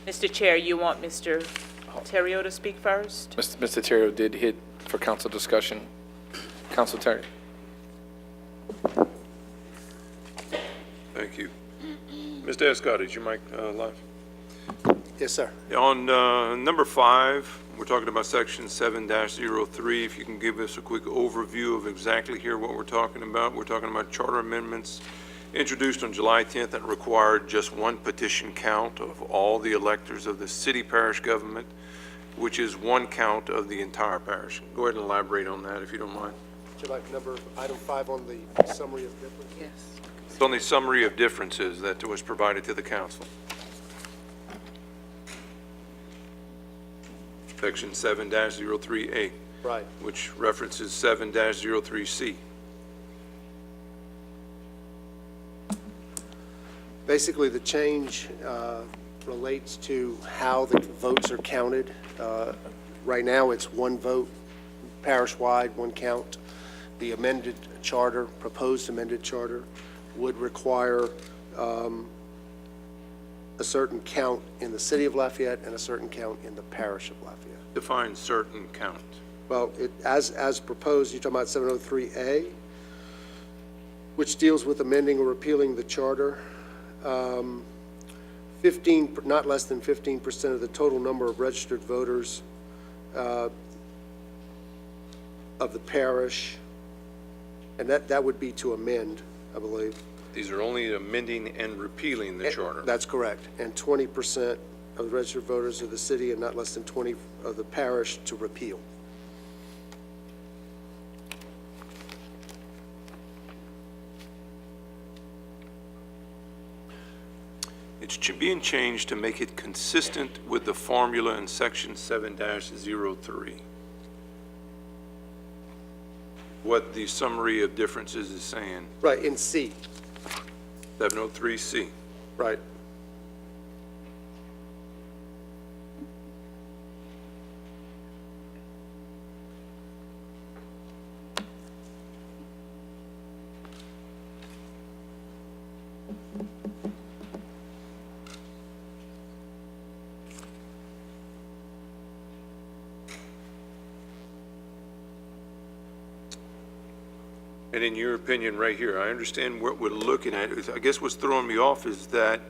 [SPEAKER 7] Mr. Chair, you want Mr. Terrio to speak first?
[SPEAKER 1] Mr. Terrio did hit for council discussion. Council Terry.
[SPEAKER 10] Thank you. Mr. Escott, is your mic live?
[SPEAKER 13] Yes, sir.
[SPEAKER 10] On number 5, we're talking about section 7-03. If you can give us a quick overview of exactly here what we're talking about. We're talking about charter amendments introduced on July 10th that required just one petition count of all the electors of the city parish government, which is one count of the entire parish. Go ahead and elaborate on that if you don't mind.
[SPEAKER 13] Would you like item 5 on the summary of differences?
[SPEAKER 7] Yes.
[SPEAKER 10] It's on the summary of differences that was provided to the council. Section 7-03A,
[SPEAKER 13] Right.
[SPEAKER 10] which references 7-03C.
[SPEAKER 13] Basically, the change relates to how the votes are counted. Right now, it's one vote, parish-wide, one count. The amended charter, proposed amended charter, would require a certain count in the city of Lafayette and a certain count in the parish of Lafayette.
[SPEAKER 10] Define certain count.
[SPEAKER 13] Well, as proposed, you're talking about 703A, which deals with amending or repealing the charter. 15, not less than 15% of the total number of registered voters of the parish, and that would be to amend, I believe.
[SPEAKER 10] These are only amending and repealing the charter.
[SPEAKER 13] That's correct. And 20% of the registered voters of the city and not less than 20 of the parish to repeal.
[SPEAKER 10] It's being changed to make it consistent with the formula in section 7-03. What the summary of differences is saying.
[SPEAKER 13] Right, in C.
[SPEAKER 10] 703C.
[SPEAKER 13] Right.
[SPEAKER 10] And in your opinion, right here, I understand what we're looking at. I guess what's throwing me off is that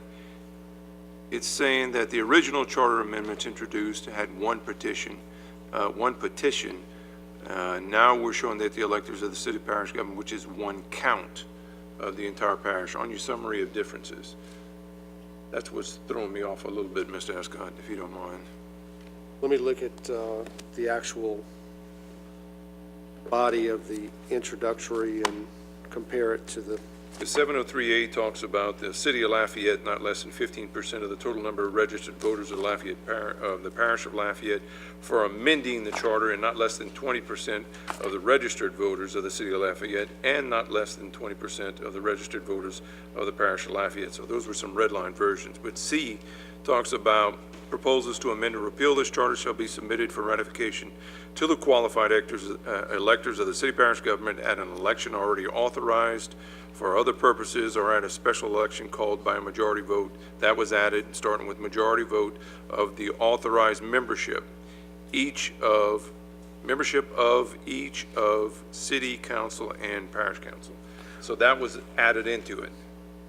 [SPEAKER 10] it's saying that the original charter amendments introduced had one petition. Now we're showing that the electors of the city parish government, which is one count of the entire parish, on your summary of differences. That's what's throwing me off a little bit, Mr. Escott, if you don't mind.
[SPEAKER 13] Let me look at the actual body of the introductory and compare it to the,
[SPEAKER 10] The 703A talks about the city of Lafayette, not less than 15% of the total number of registered voters of Lafayette, of the parish of Lafayette, for amending the charter, and not less than 20% of the registered voters of the city of Lafayette, and not less than 20% of the registered voters of the parish of Lafayette. So those were some red line versions. But C talks about proposals to amend or repeal this charter shall be submitted for ratification to the qualified electors of the city parish government at an election already authorized for other purposes or at a special election called by a majority vote. That was added, starting with majority vote of the authorized membership, membership of each of city council and parish council. So that was added into it.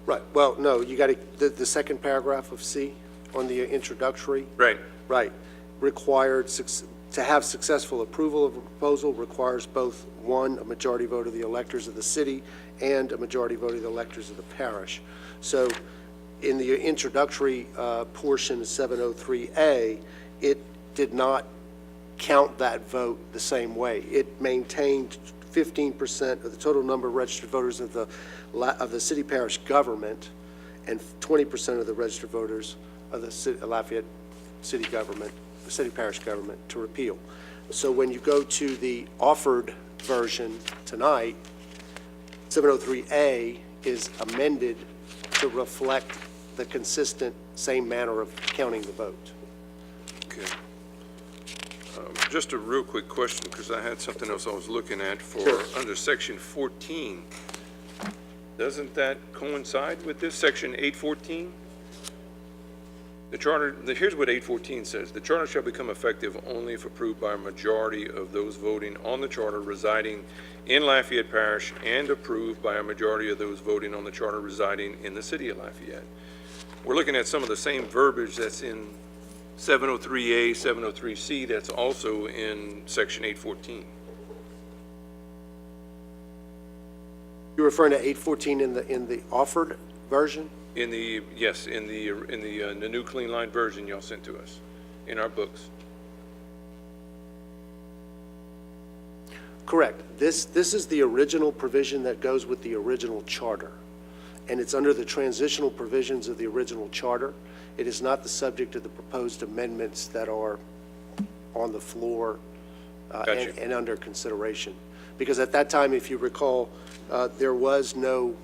[SPEAKER 13] right, well, no, you got the second paragraph of C on the introductory.
[SPEAKER 10] Right.
[SPEAKER 13] Right, required to have successful approval of a proposal requires both, one, a majority vote of the electors of the city and a majority vote of the electors of the parish. So in the introductory portion of 703A, it did not count that vote the same way. It maintained 15% of the total number of registered voters of the city parish government and 20% of the registered voters of the Lafayette city government, the city parish government, to repeal. So when you go to the offered version tonight, 703A is amended to reflect the consistent same manner of counting the vote.
[SPEAKER 10] Okay. Just a real quick question, because I had something else I was looking at for,
[SPEAKER 13] Sure.
[SPEAKER 10] under section 14. Doesn't that coincide with this, section 814? The charter, here's what 814 says. The charter shall become effective only if approved by a majority of those voting on the charter residing in Lafayette Parish and approved by a majority of those voting on the charter residing in the city of Lafayette. We're looking at some of the same verbiage that's in 703A, 703C, that's also in section 814.
[SPEAKER 13] You're referring to 814 in the offered version?
[SPEAKER 10] In the, yes, in the new clean line version y'all sent to us, in our books.
[SPEAKER 13] Correct. This is the original provision that goes with the original charter, and it's under the transitional provisions of the original charter. It is not the subject of the proposed amendments that are on the floor
[SPEAKER 10] Gotcha.
[SPEAKER 13] and under consideration. Because at that time, if you recall, there was no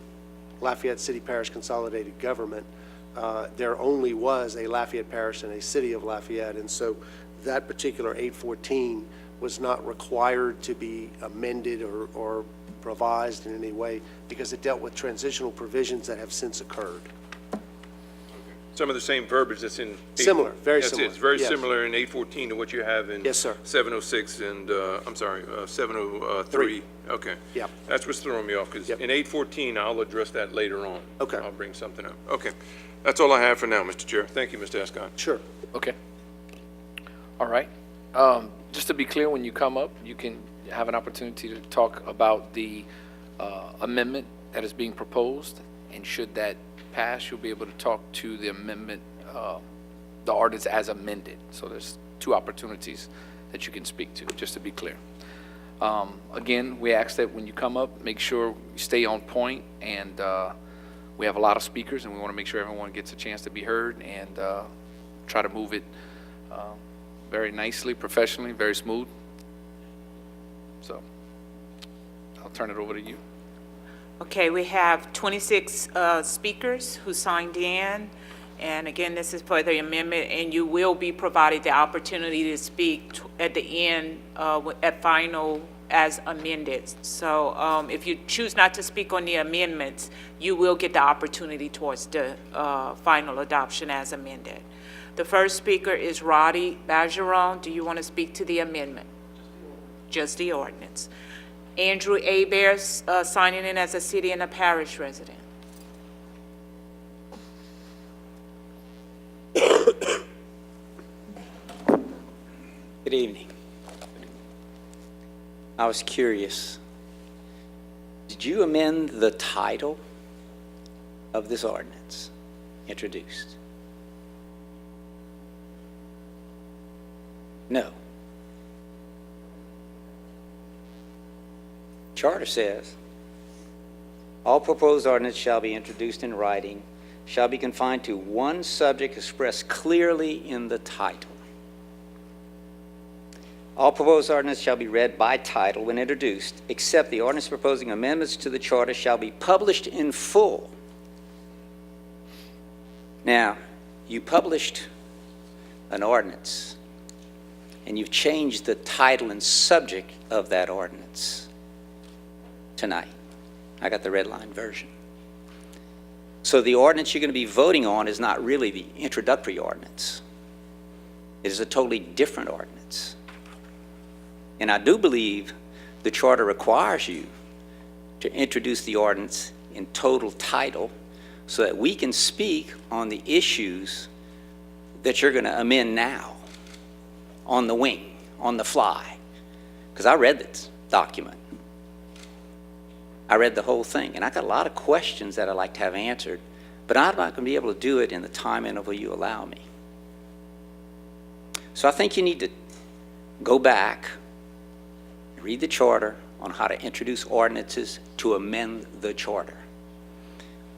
[SPEAKER 13] Lafayette City Parish Consolidated Government. There only was a Lafayette Parish and a City of Lafayette, and so that particular 814 was not required to be amended or revised in any way because it dealt with transitional provisions that have since occurred.
[SPEAKER 10] Some of the same verbiage that's in.
[SPEAKER 13] Similar, very
[SPEAKER 10] Yes,
[SPEAKER 13] similar.
[SPEAKER 10] it's very
[SPEAKER 13] Yes.
[SPEAKER 10] similar in 814 to what you have in.
[SPEAKER 13] Yes, sir.
[SPEAKER 10] 706 and, 703. Okay.
[SPEAKER 13] Yep.
[SPEAKER 10] That's what's throwing me off, because
[SPEAKER 13] Yep.
[SPEAKER 10] in 814, I'll address that later on.
[SPEAKER 13] Okay.
[SPEAKER 10] I'll bring something up. Okay. That's all I have for now, Mr. Chair. Thank you, Mr. Escott.
[SPEAKER 13] Sure.
[SPEAKER 1] Okay. All right. Just to be clear, when you come up, you can have an opportunity to talk about the amendment that is being proposed, and should that pass, you'll be able to talk to the amendment, the ordinance as amended. So there's two opportunities that you can speak to, just to be clear. Again, we ask that when you come up, make sure you stay on point, and we have a lot of speakers, and we want to make sure everyone gets a chance to be heard, and try to move it very nicely, professionally, very smooth. So I'll turn it over to you.
[SPEAKER 7] Okay, we have 26 speakers who signed in, and again, this is for the amendment, and you will be provided the opportunity to speak at the end, at final as amended. So if you choose not to speak on the amendments, you will get the opportunity towards the final adoption as amended. The first speaker is Roddy Bergeron. Do you want to speak to the amendment? Just the ordinance. Andrew Hebert, signing in as a city and a parish resident.
[SPEAKER 14] Good evening. I was curious, did you amend the title of this ordinance introduced? No. Charter says, all proposed ordinance shall be introduced in writing, shall be confined to one subject expressed clearly in the title. All proposed ordinance shall be read by title when introduced, except the ordinance proposing amendments to the charter shall be published in full. Now, you published an ordinance, and you've changed the title and subject of that ordinance tonight. I got the red line version. So the ordinance you're going to be voting on is not really the introductory ordinance. It is a totally different ordinance. And I do believe the charter requires you to introduce the ordinance in total title so that we can speak on the issues that you're going to amend now on the wing, on the fly, because I read this document. I read the whole thing, and I got a lot of questions that I'd like to have answered, but I'm not going to be able to do it in the time interval you allow me. So I think you need to go back, read the charter on how to introduce ordinances to amend the charter,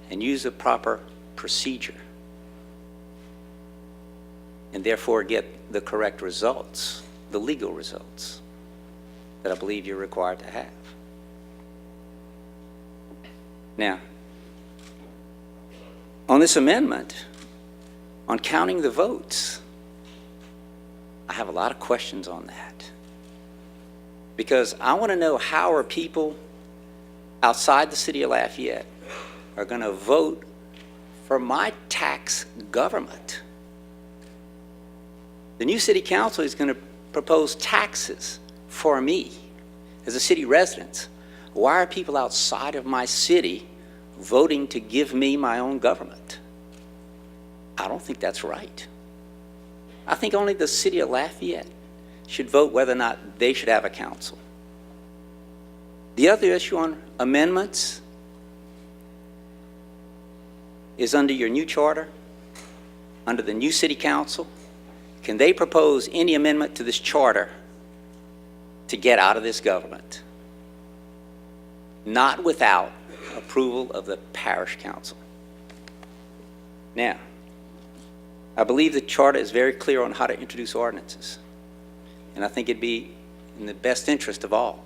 [SPEAKER 14] and use the proper procedure, and therefore get the correct results, the legal results that I believe you're required to have. Now, on this amendment, on counting the votes, I have a lot of questions on that. Because I want to know how are people outside the city of Lafayette are going to vote for my tax government. The new city council is going to propose taxes for me as a city resident. Why are people outside of my city voting to give me my own government? I don't think that's right. I think only the city of Lafayette should vote whether or not they should have a council. The other issue on amendments is under your new charter, under the new city council. Can they propose any amendment to this charter to get out of this government? Not without approval of the parish council. Now, I believe the charter is very clear on how to introduce ordinances. And I think it'd be in the best interest of all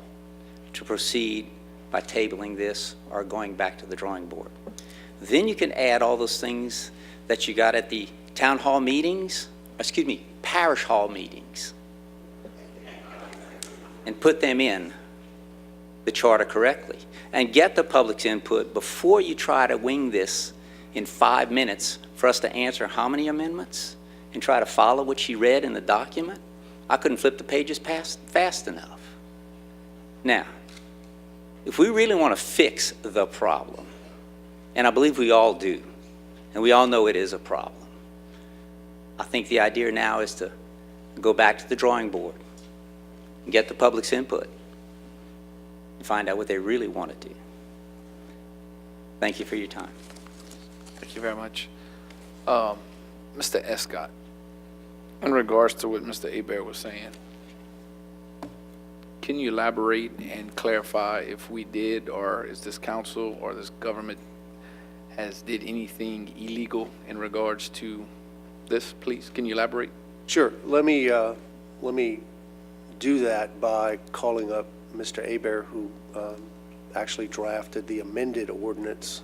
[SPEAKER 14] to proceed by tabling this or going back to the drawing board. Then you can add all those things that you got at the town hall meetings, parish hall meetings, and put them in the charter correctly. And get the public's input before you try to wing this in 5 minutes for us to answer how many amendments and try to follow what she read in the document. I couldn't flip the pages fast enough. Now, if we really want to fix the problem, and I believe we all do, and we all know it is a problem, I think the idea now is to go back to the drawing board and get the public's input and find out what they really want to do. Thank you for your time.
[SPEAKER 1] Thank you very much. Mr. Escott, in regards to what Mr. Hebert was saying, can you elaborate and clarify if we did, or is this council or this government did anything illegal in regards to this, please? Can you elaborate?
[SPEAKER 13] Sure. Let me do that by calling up Mr. Hebert, who actually drafted the amended ordinance,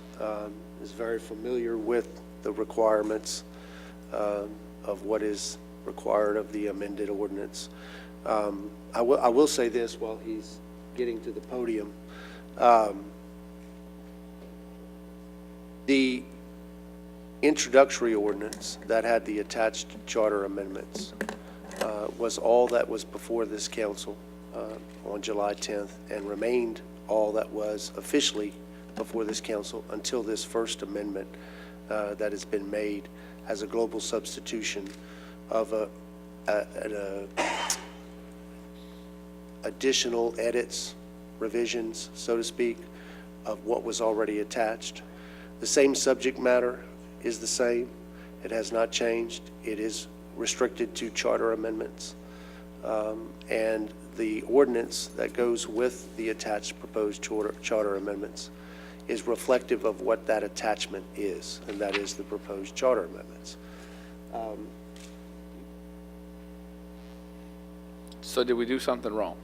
[SPEAKER 13] is very familiar with the requirements of what is required of the amended ordinance. I will say this while he's getting to the podium. The introductory ordinance that had the attached charter amendments was all that was before this council on July 10th and remained all that was officially before this council until this first amendment that has been made as a global substitution of additional edits, revisions, so to speak, of what was already attached. The same subject matter is the same. It has not changed. It is restricted to charter amendments. And the ordinance that goes with the attached proposed charter amendments is reflective of what that attachment is, and that is the proposed charter amendments.
[SPEAKER 1] So did we do something wrong?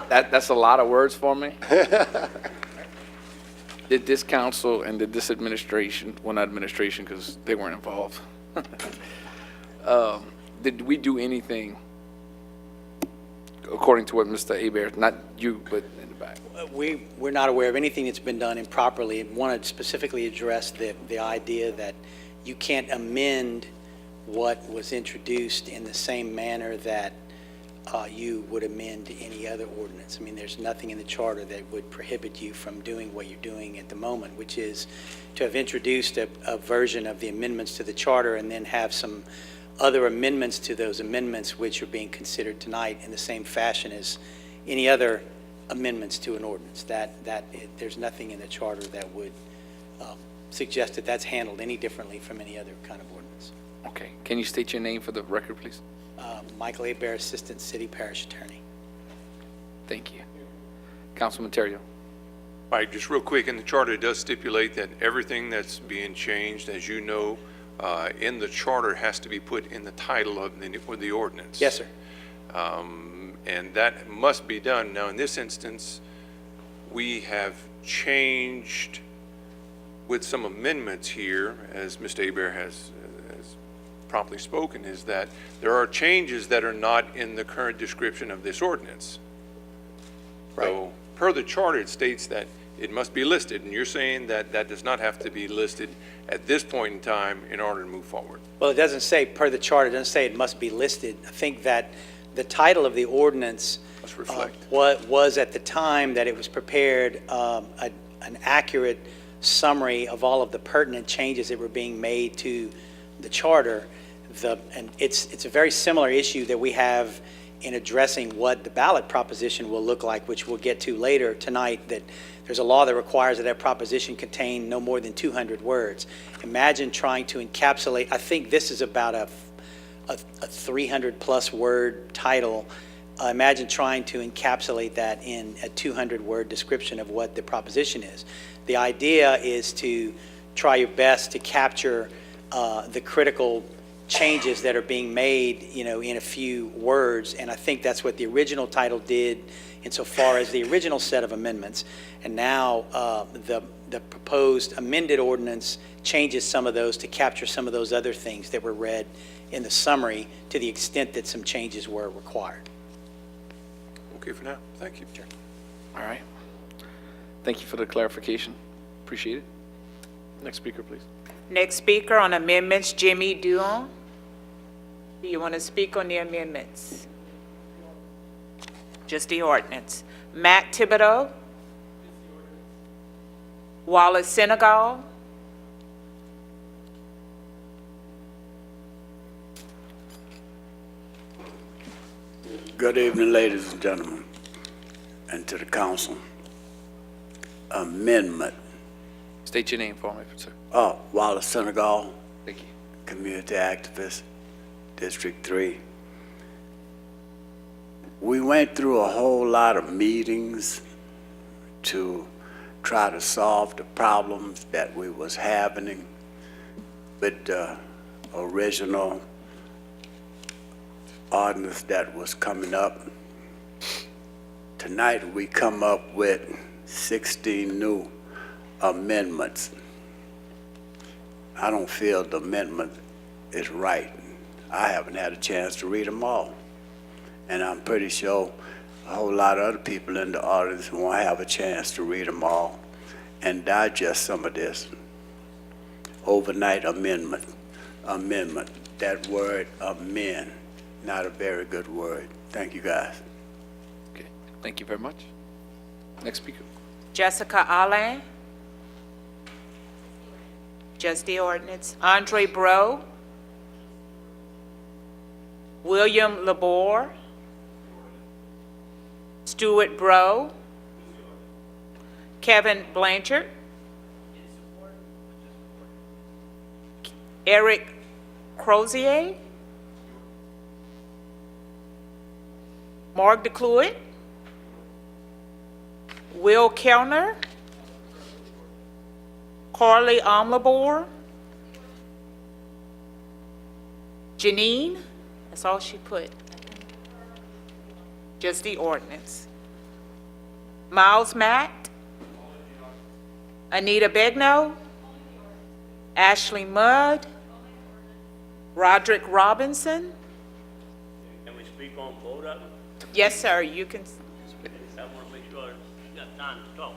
[SPEAKER 1] That's a lot of words for me. Did this council and did this administration, well, not administration because they weren't involved, did we do anything according to what Mr. Hebert, not you, but in the back?
[SPEAKER 15] We're not aware of anything that's been done improperly. I want to specifically address the idea that you can't amend what was introduced in the same manner that you would amend any other ordinance. I mean, there's nothing in the charter that would prohibit you from doing what you're doing at the moment, which is to have introduced a version of the amendments to the charter and then have some other amendments to those amendments which are being considered tonight in the same fashion as any other amendments to an ordinance. There's nothing in the charter that would suggest that that's handled any differently from any other kind of ordinance.
[SPEAKER 1] Okay. Can you state your name for the record, please?
[SPEAKER 15] Michael A. Bear, Assistant City Parish Attorney.
[SPEAKER 1] Thank you. Councilman Terrio.
[SPEAKER 10] All right, just real quick, in the charter, it does stipulate that everything that's being changed, as you know, in the charter has to be put in the title of the ordinance.
[SPEAKER 15] Yes, sir.
[SPEAKER 10] And that must be done. Now, in this instance, we have changed with some amendments here, as Mr. Hebert has promptly spoken, is that there are changes that are not in the current description of this ordinance.
[SPEAKER 15] Right.
[SPEAKER 10] So, per the charter, it states that it must be listed, and you're saying that that does not have to be listed at this point in time in order to move forward.
[SPEAKER 15] Well, it doesn't say per the charter, it doesn't say it must be listed. I think that the title of the ordinance
[SPEAKER 10] Must reflect.
[SPEAKER 15] was at the time that it was prepared an accurate summary of all of the pertinent changes that were being made to the charter. And it's a very similar issue that we have in addressing what the ballot proposition will look like, which we'll get to later tonight, that there's a law that requires that proposition contain no more than 200 words. Imagine trying to encapsulate, I think this is about a 300-plus word title. Imagine trying to encapsulate that in a 200-word description of what the proposition is. The idea is to try your best to capture the critical changes that are being made, in a few words, and I think that's what the original title did insofar as the original set of amendments. And now the proposed amended ordinance changes some of those to capture some of those other things that were read in the summary to the extent that some changes were required.
[SPEAKER 10] Okay for now. Thank you.
[SPEAKER 15] Sure.
[SPEAKER 1] All right. Thank you for the clarification. Appreciate it. Next speaker, please.
[SPEAKER 7] Next speaker on amendments, Jimmy Duon. Do you want to speak on the amendments? Just the ordinance. Matt Thibodeau. Wallace Senegal.
[SPEAKER 16] Good evening, ladies and gentlemen, and to the council. Amendment.
[SPEAKER 1] State your name for me, sir.
[SPEAKER 16] Wallace Senegal,
[SPEAKER 1] Thank you.
[SPEAKER 16] community activist, District 3. We went through a whole lot of meetings to try to solve the problems that we was having with the original ordinance that was coming up. Tonight we come up with 16 new amendments. I don't feel the amendment is right. I haven't had a chance to read them all. And I'm pretty sure a whole lot of other people in the audience won't have a chance to read them all and digest some of this. Overnight amendment. That word amend, not a very good word. Thank you, guys.
[SPEAKER 1] Okay. Thank you very much. Next speaker.
[SPEAKER 7] Jessica Allen. Just the ordinance. Andre Bro. William Labor. Stuart Bro. Kevin Blanchard. Eric Crozier. Mark DeCluid. Will Kellner. Carly Omlabor. Janine, that's all she put. Just the ordinance. Miles Matt. Anita Begno. Ashley Mudd. Roderick Robinson.
[SPEAKER 17] Can we speak on both of them?
[SPEAKER 7] Yes, sir, you can.
[SPEAKER 17] I want to make sure you got time to talk.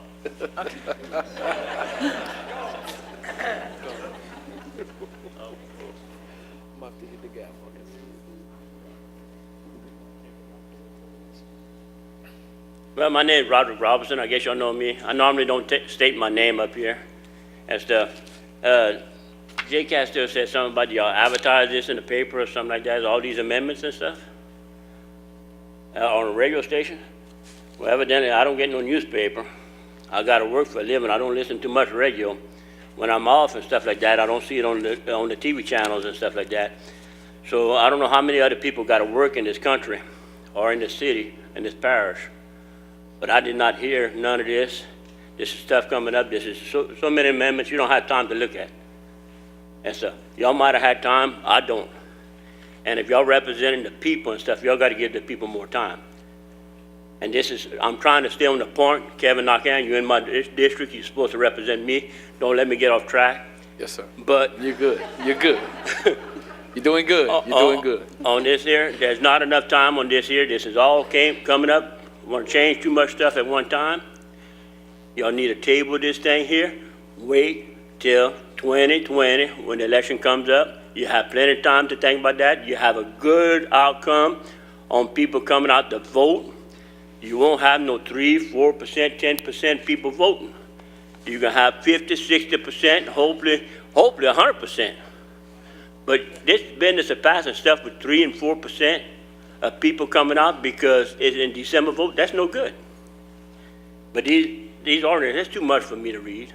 [SPEAKER 17] Well, my name is Roderick Robinson. I guess y'all know me. I normally don't state my name up here. As the Jay Castile said something about y'all advertise this in the paper or something like that, all these amendments and stuff? On a radio station? Well, evidently, I don't get no newspaper. I gotta work for a living. I don't listen to much radio. When I'm off and stuff like that, I don't see it on the TV channels and stuff like that. So I don't know how many other people gotta work in this country or in this city, in this parish. But I did not hear none of this. This is stuff coming up. This is so many amendments you don't have time to look at. And so y'all might have had time. I don't. And if y'all representing the people and stuff, y'all got to give the people more time. And this is, I'm trying to stay on the point. Kevin Nakan, you're in my district. You're supposed to represent me. Don't let me get off track.
[SPEAKER 1] Yes, sir.
[SPEAKER 17] But
[SPEAKER 1] You're good. You're good. You're doing good. You're doing good.
[SPEAKER 17] On this here, there's not enough time on this here. This is all coming up. Want to change too much stuff at one time. Y'all need to table this thing here. Wait till 2020 when the election comes up. You have plenty of time to think about that. You have a good outcome on people coming out to vote. You won't have no 3%, 4%, 10% people voting. You're going to have 50, 60%, hopefully 100%. But this business of passing stuff with 3 and 4% of people coming out because it's in December vote, that's no good. But these ordinances, that's too much for me to read.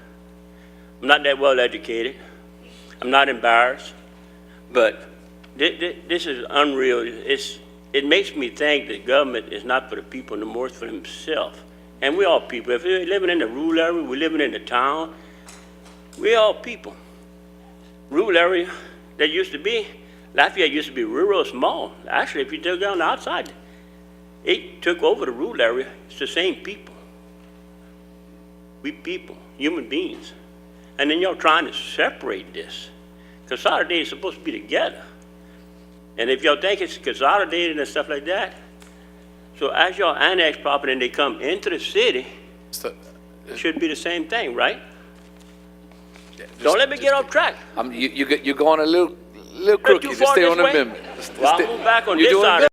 [SPEAKER 17] I'm not that well educated. I'm not embarrassed. But this is unreal. It makes me think that government is not for the people no more, it's for himself. And we all people. If we're living in the rural area, we're living in the town, we all people. Rural area that used to be, Lafayette used to be real small. Actually, if you took down the outside, it took over the rural area. It's the same people. We people, human beings. And then y'all trying to separate this. Consolidated is supposed to be together. And if y'all think it's consolidated and stuff like that, so as y'all annex property and they come into the city, it should be the same thing, right? Don't let me get off track.
[SPEAKER 1] You're going a little crooked. Just stay on the amendment.
[SPEAKER 17] Well, I'll move back on
[SPEAKER 1] You're
[SPEAKER 17] this
[SPEAKER 1] doing
[SPEAKER 17] side.
[SPEAKER 1] good.